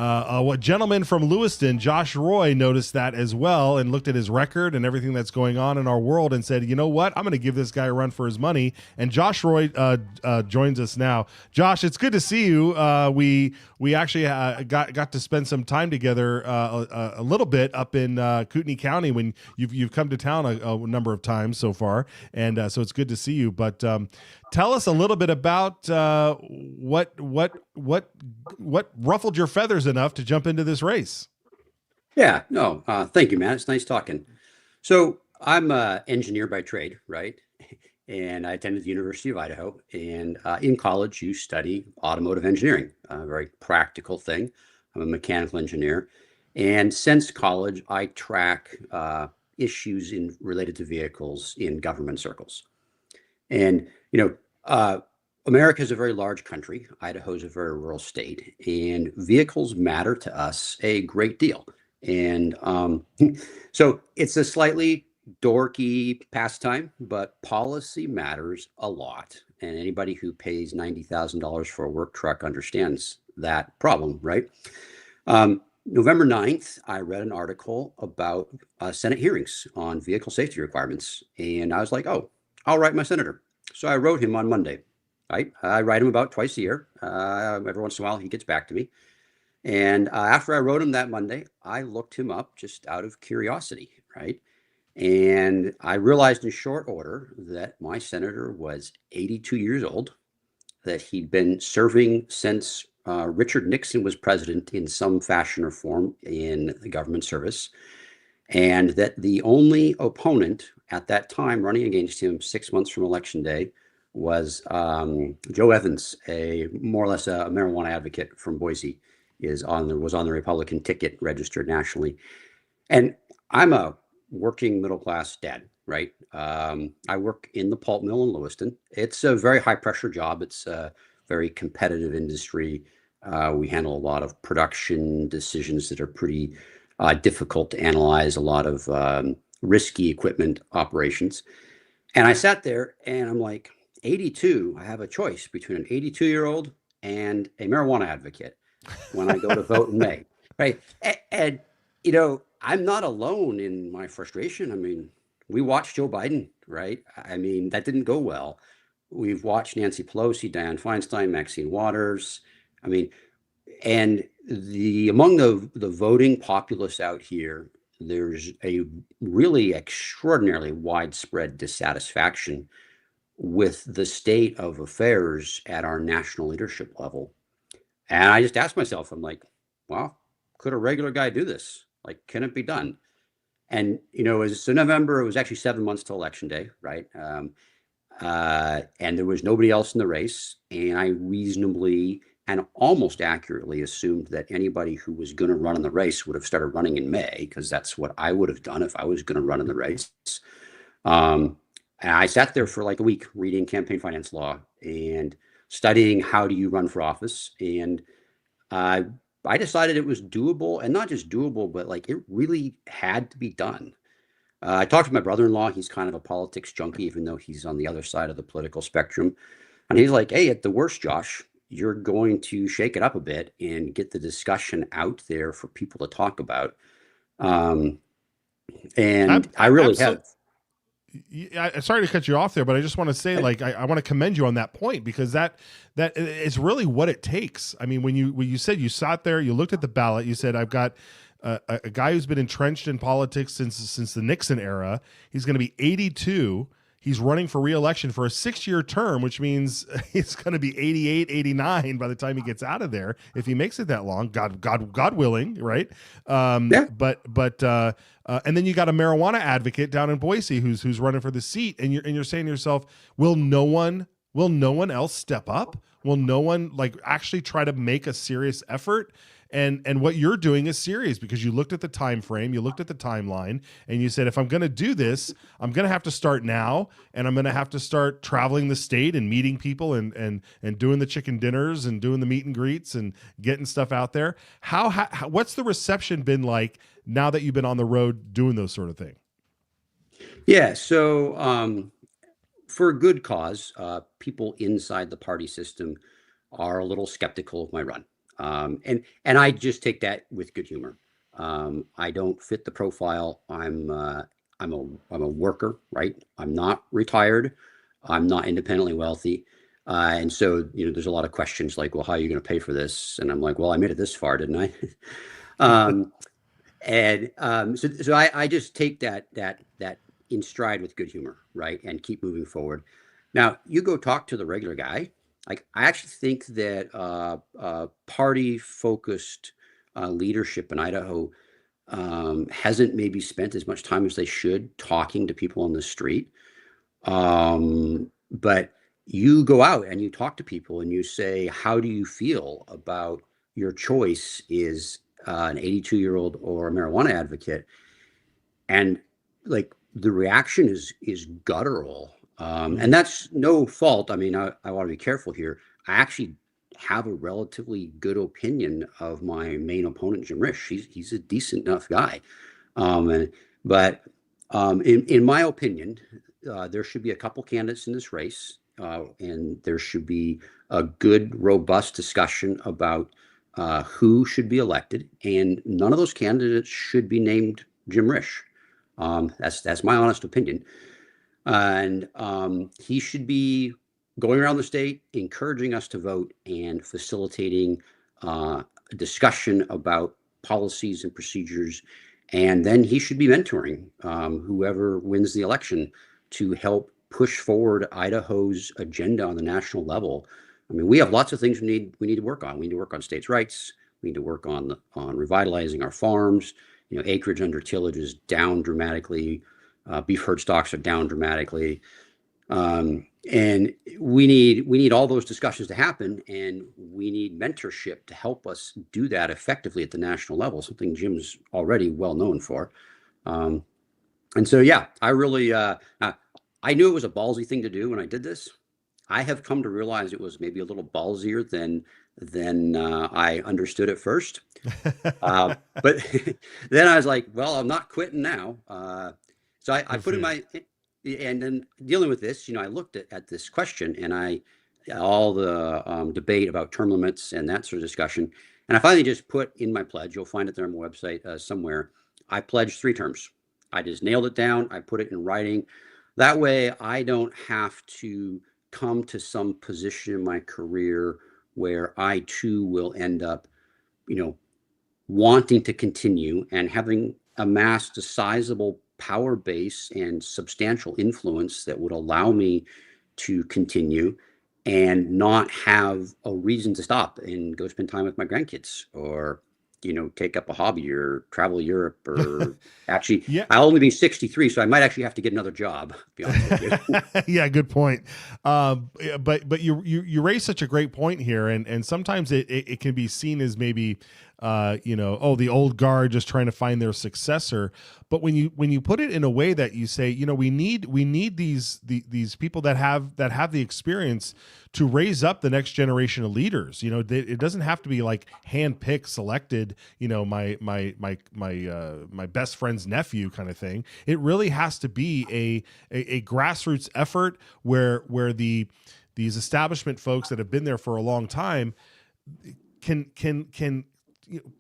A gentleman from Lewiston, Josh Roy, noticed that as well and looked at his record and everything that's going on in our world and said, you know what, I'm going to give this guy a run for his money. And Josh Roy joins us now. Josh, it's good to see you. We actually got to spend some time together a little bit up in Kootenai County when you've come to town a number of times so far, and so it's good to see you. But tell us a little bit about what ruffled your feathers enough to jump into this race. Yeah, no, thank you, man. It's nice talking. So I'm an engineer by trade, right? And I attended the University of Idaho. And in college, you study automotive engineering, a very practical thing. I'm a mechanical engineer. And since college, I track issues related to vehicles in government circles. And, America is a very large country. Idaho is a very rural state, and vehicles matter to us a great deal. And so it's a slightly dorky pastime, but policy matters a lot. And anybody who pays $90,000 for a work truck understands that problem, right? November 9th, I read an article about Senate hearings on vehicle safety requirements. And I was like, oh, I'll write my senator. So I wrote him on Monday. Right? I write him about twice a year. Every once in a while, he gets back to me. And after I wrote him that Monday, I looked him up just out of curiosity, right? And I realized in short order that my senator was 82 years old, that he'd been serving since Richard Nixon was president in some fashion or form in the government service, and that the only opponent at that time running against him 6 months from Election Day was Joe Evans, more or less a marijuana advocate from Boise, was on the Republican ticket registered nationally. And I'm a working middle class dad, right? I work in the pulp mill in Lewiston. It's a very high pressure job. It's a very competitive industry. We handle a lot of production decisions that are pretty difficult to analyze, a lot of risky equipment operations. And I sat there and I'm like, 82, I have a choice between an 82-year-old and a marijuana advocate when I go to vote in May, right? And, I'm not alone in my frustration. I mean, we watched Joe Biden, right? I mean, that didn't go well. We've watched Nancy Pelosi, Dianne Feinstein, Maxine Waters. I mean, and among the voting populace out here, there's a really extraordinarily widespread dissatisfaction with the state of affairs at our national leadership level. And I just asked myself, I'm like, well, could a regular guy do this? Like, can it be done? And, so November, it was actually 7 months to Election Day, right? And there was nobody else in the race. And I reasonably and almost accurately assumed that anybody who was going to run in the race would have started running in May, because that's what I would have done if I was going to run in the race. And I sat there for like a week reading campaign finance law and studying how do you run for office. And I decided it was doable, and not just doable, but like it really had to be done. I talked to my brother-in-law. He's kind of a politics junkie, even though he's on the other side of the political spectrum. And he's like, hey, at the worst, Josh, you're going to shake it up a bit and get the discussion out there for people to talk about. And I really have. Sorry to cut you off there, but I just want to say, like, I want to commend you on that point, because that is really what it takes. I mean, when you said you sat there, you looked at the ballot, you said, I've got a guy who's been entrenched in politics since the Nixon era. He's going to be 82. He's running for re-election for a 6-year term, which means he's going to be 88, 89 by the time he gets out of there, if he makes it that long. God willing, right? Yeah. But and then you got a marijuana advocate down in Boise who's running for the seat, and you're saying to yourself, will no one else step up? Will no one like actually try to make a serious effort? And what you're doing is serious, because you looked at the time frame, you looked at the timeline, and you said, if I'm going to do this, I'm going to have to start now, and I'm going to have to start traveling the state and meeting people and doing the chicken dinners and doing the meet and greets and getting stuff out there. How what's the reception been like now that you've been on the road doing those sort of things? Yeah, so for a good cause, people inside the party system are a little skeptical of my run. And I just take that with good humor. I don't fit the profile. I'm a worker, right? I'm not retired. I'm not independently wealthy. And so, there's a lot of questions like, well, how are you going to pay for this? And I'm like, well, I made it this far, didn't I? So I just take that in stride with good humor, right? And keep moving forward. Now, you go talk to the regular guy. Like, I actually think that party-focused leadership in Idaho hasn't maybe spent as much time as they should talking to people on the street. But you go out and you talk to people and you say, how do you feel about your choice is an 82-year-old or a marijuana advocate? And like the reaction is guttural. And that's no fault. I mean, I want to be careful here. I actually have a relatively good opinion of my main opponent, Jim Risch. He's a decent enough guy. But in my opinion, there should be a couple candidates in this race, and there should be a good, robust discussion about who should be elected. And none of those candidates should be named Jim Risch. That's my honest opinion. And he should be going around the state, encouraging us to vote and facilitating a discussion about policies and procedures. And then he should be mentoring whoever wins the election to help push forward Idaho's agenda on the national level. I mean, we have lots of things we need to work on. We need to work on states' rights. We need to work on revitalizing our farms. Acreage under tillage is down dramatically. Beef herd stocks are down dramatically. And we need all those discussions to happen, and we need mentorship to help us do that effectively at the national level, something Jim's already well known for. And so, yeah, I really, I knew it was a ballsy thing to do when I did this. I have come to realize it was maybe a little ballsier than I understood at first. But then I was like, well, I'm not quitting now. So I put in and then dealing with this, I looked at this question and all the debate about term limits and that sort of discussion. And I finally just put in my pledge, you'll find it there on my website somewhere. I pledged 3 terms. I just nailed it down. I put it in writing. That way I don't have to come to some position in my career where I too will end up, wanting to continue and having amassed a sizable power base and substantial influence that would allow me to continue and not have a reason to stop and go spend time with my grandkids or, take up a hobby or travel Europe or actually, yeah. I'll only be 63, so I might actually have to get another job, to be honest with you. Yeah, good point. But you raise such a great point here, and sometimes it can be seen as maybe the old guard just trying to find their successor. But when you put it in a way that you say, we need these people that have the experience to raise up the next generation of leaders. It doesn't have to be like handpicked, selected, my best friend's nephew kind of thing. It really has to be a grassroots effort where these establishment folks that have been there for a long time can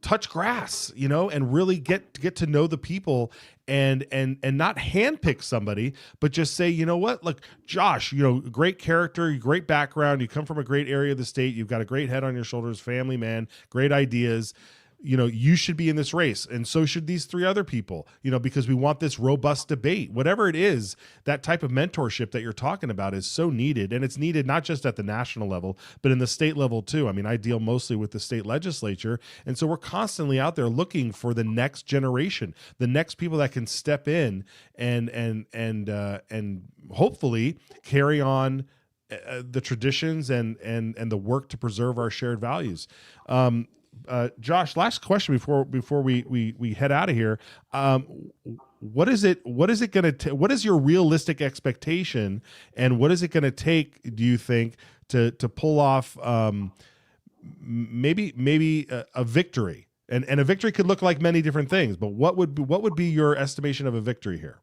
touch grass, and really get to know the people and not handpick somebody, but just say, what, look, Josh, great character, great background. You come from a great area of the state. You've got a great head on your shoulders, family man, great ideas. You should be in this race. And so should these 3 other people, because we want this robust debate, whatever it is. That type of mentorship that you're talking about is so needed. And it's needed not just at the national level, but in the state level too. I mean, I deal mostly with the state legislature. And so we're constantly out there looking for the next generation, the next people that can step in and hopefully carry on the traditions and the work to preserve our shared values. Josh, last question before we head out of here. What is your realistic expectation, and what is it going to take, do you think, to pull off maybe a victory? And a victory could look like many different things, but what would be your estimation of a victory here?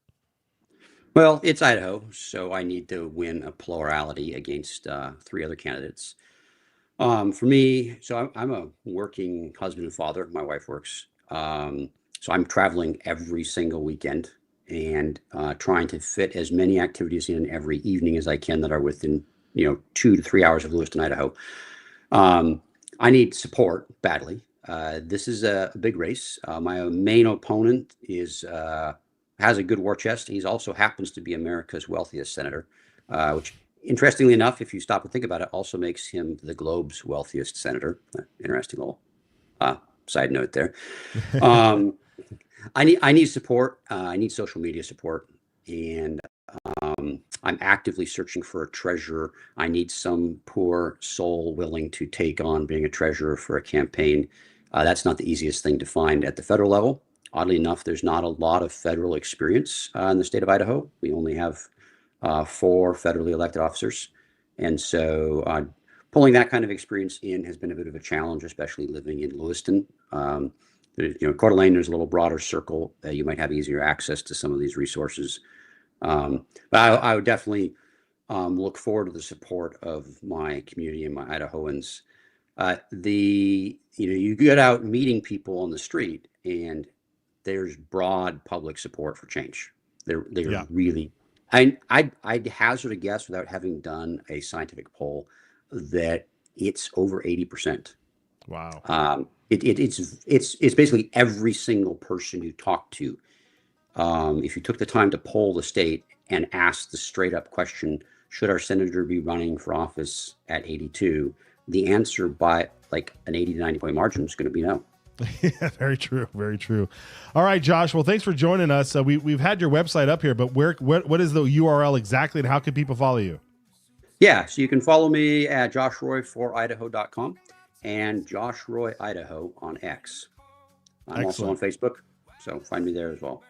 Well, it's Idaho, so I need to win a plurality against 3 other candidates. For me, so I'm a working husband and father. My wife works. So I'm traveling every single weekend and trying to fit as many activities in every evening as I can that are within, 2 to 3 hours of Lewiston, Idaho. I need support badly. This is a big race. My main opponent has a good war chest. He also happens to be America's wealthiest senator, which, interestingly enough, if you stop and think about it, also makes him the globe's wealthiest senator. Interesting little side note there. I need support. I need social media support, and I'm actively searching for a treasurer. I need some poor soul willing to take on being a treasurer for a campaign. That's not the easiest thing to find at the federal level. Oddly enough, there's not a lot of federal experience in the state of Idaho. We only have 4 federally elected officers. And so pulling that kind of experience in has been a bit of a challenge, especially living in Lewiston. Coeur d'Alene, there's a little broader circle. You might have easier access to some of these resources. But I would definitely look forward to the support of my community and my Idahoans. You get out meeting people on the street, and there's broad public support for change. They're really. I'd hazard a guess, without having done a scientific poll, that it's over 80%. Wow. It's basically every single person you talk to. If you took the time to poll the state and ask the straight up question, should our senator be running for office at 82? The answer by like an 80 to 90 point margin is going to be no. Yeah, very true. Very true. All right, Josh. Well, thanks for joining us. We've had your website up here, but what is the URL exactly, and how can people follow you? Yeah, so you can follow me at joshroy4idaho.com and Josh Roy Idaho on X. I'm also on Facebook, so find me there as well.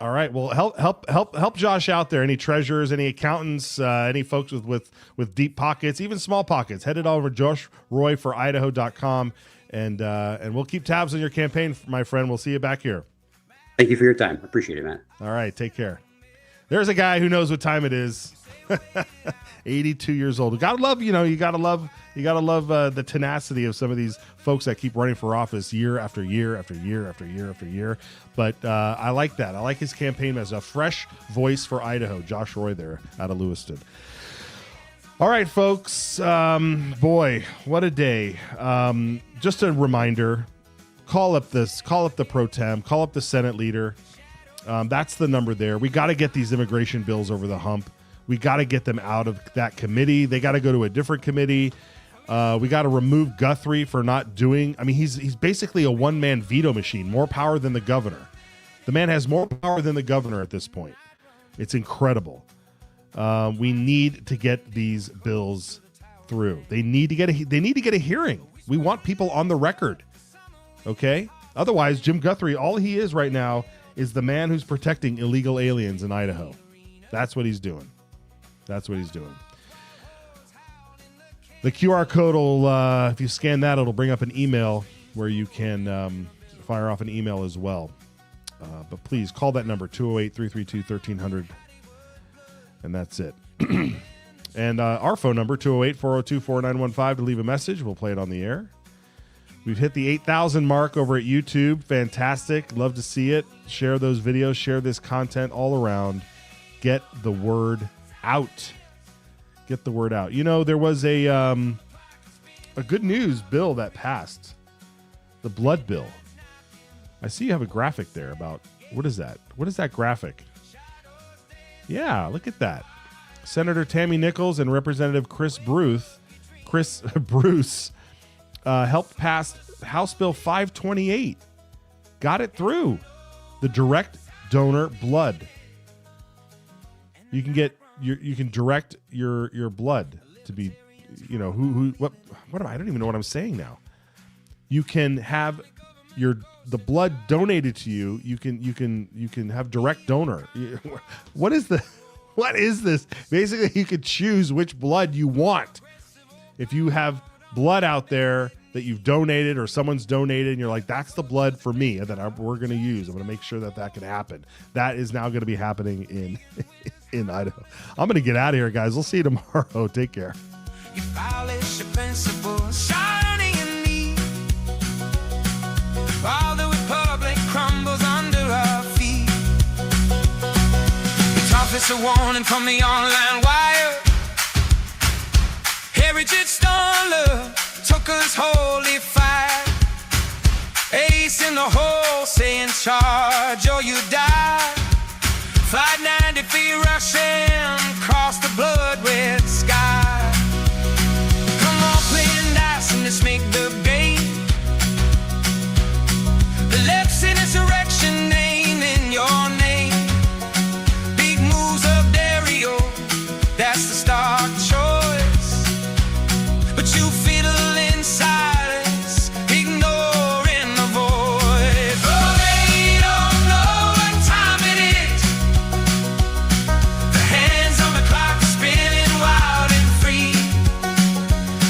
All right. Well, help Josh out there. Any treasurers, any accountants, any folks with deep pockets, even small pockets. Head it over to joshroy4idaho.com. And we'll keep tabs on your campaign, my friend. We'll see you back here. Thank you for your time. Appreciate it, man. All right. Take care. There's a guy who knows what time it is. 82 years old. You gotta love the tenacity of some of these folks that keep running for office year after year after year after year after year. But I like that. I like his campaign as a fresh voice for Idaho. Josh Roy there out of Lewiston. All right, folks. Boy, what a day. Just a reminder, call up the pro tem, call up the Senate leader. That's the number there. We got to get these immigration bills over the hump. We got to get them out of that committee. They got to go to a different committee. We got to remove Guthrie for not doing. I mean, he's basically a one-man veto machine, more power than the governor. The man has more power than the governor at this point. It's incredible. We need to get these bills through. They need to get a hearing. We want people on the record. Okay? Otherwise, Jim Guthrie, all he is right now is the man who's protecting illegal aliens in Idaho. That's what he's doing. That's what he's doing. The QR code will, if you scan that, it'll bring up an email where you can fire off an email as well. But please call that number, 208-332-1300. And that's it. And our phone number, 208-402-4915, to leave a message. We'll play it on the air. We've hit the 8,000 mark over at YouTube. Fantastic. Love to see it. Share those videos. Share this content all around. Get the word out. Get the word out. You know, there was a good news bill that passed. The blood bill. I see you have a graphic there about, what is that? What is that graphic? Yeah, look at that. Senator Tammy Nichols and Representative Chris Bruce helped pass House Bill 528. Got it through. The direct donor blood. You can direct your blood to be, what am I don't even know what I'm saying now. You can have the blood donated to you. You can have direct donor. What is this? Basically, you could choose which blood you want. If you have blood out there that you've donated or someone's donated and you're like, that's the blood for me that we're going to use. I'm going to make sure that can happen. That is now going to be happening in Idaho. I'm going to get out of here, guys. We'll see you tomorrow. Take care. it's a warning from the online wire. Heritage Stoller took us holy fire. Ace in the hole, stay in charge or you die. Flight 90 feet rushing across the blood-red sky. Come on, playing dice and let's make the game. The left's in insurrection, name in your name. Big moves of Dario, that's the stark choice. But you fiddle in silence, ignoring the voice. Oh, they don't know what time it is. The hands on the clock are spinning wild and free.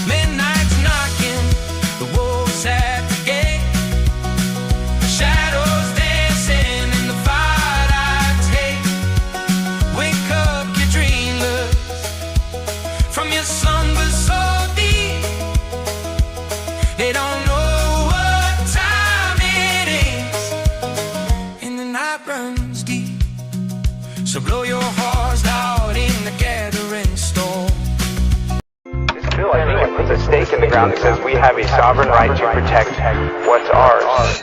Midnight's knocking, the wolves at the gate. Shadows dancing in the fight I take. Wake up, you dreamers, from your slumbers so deep. They don't know what time it is, and the night runs deep. So blow your horns out in the gathering storm. This bill, I think, it puts a stake in the ground that says we have a sovereign right to protect what's ours.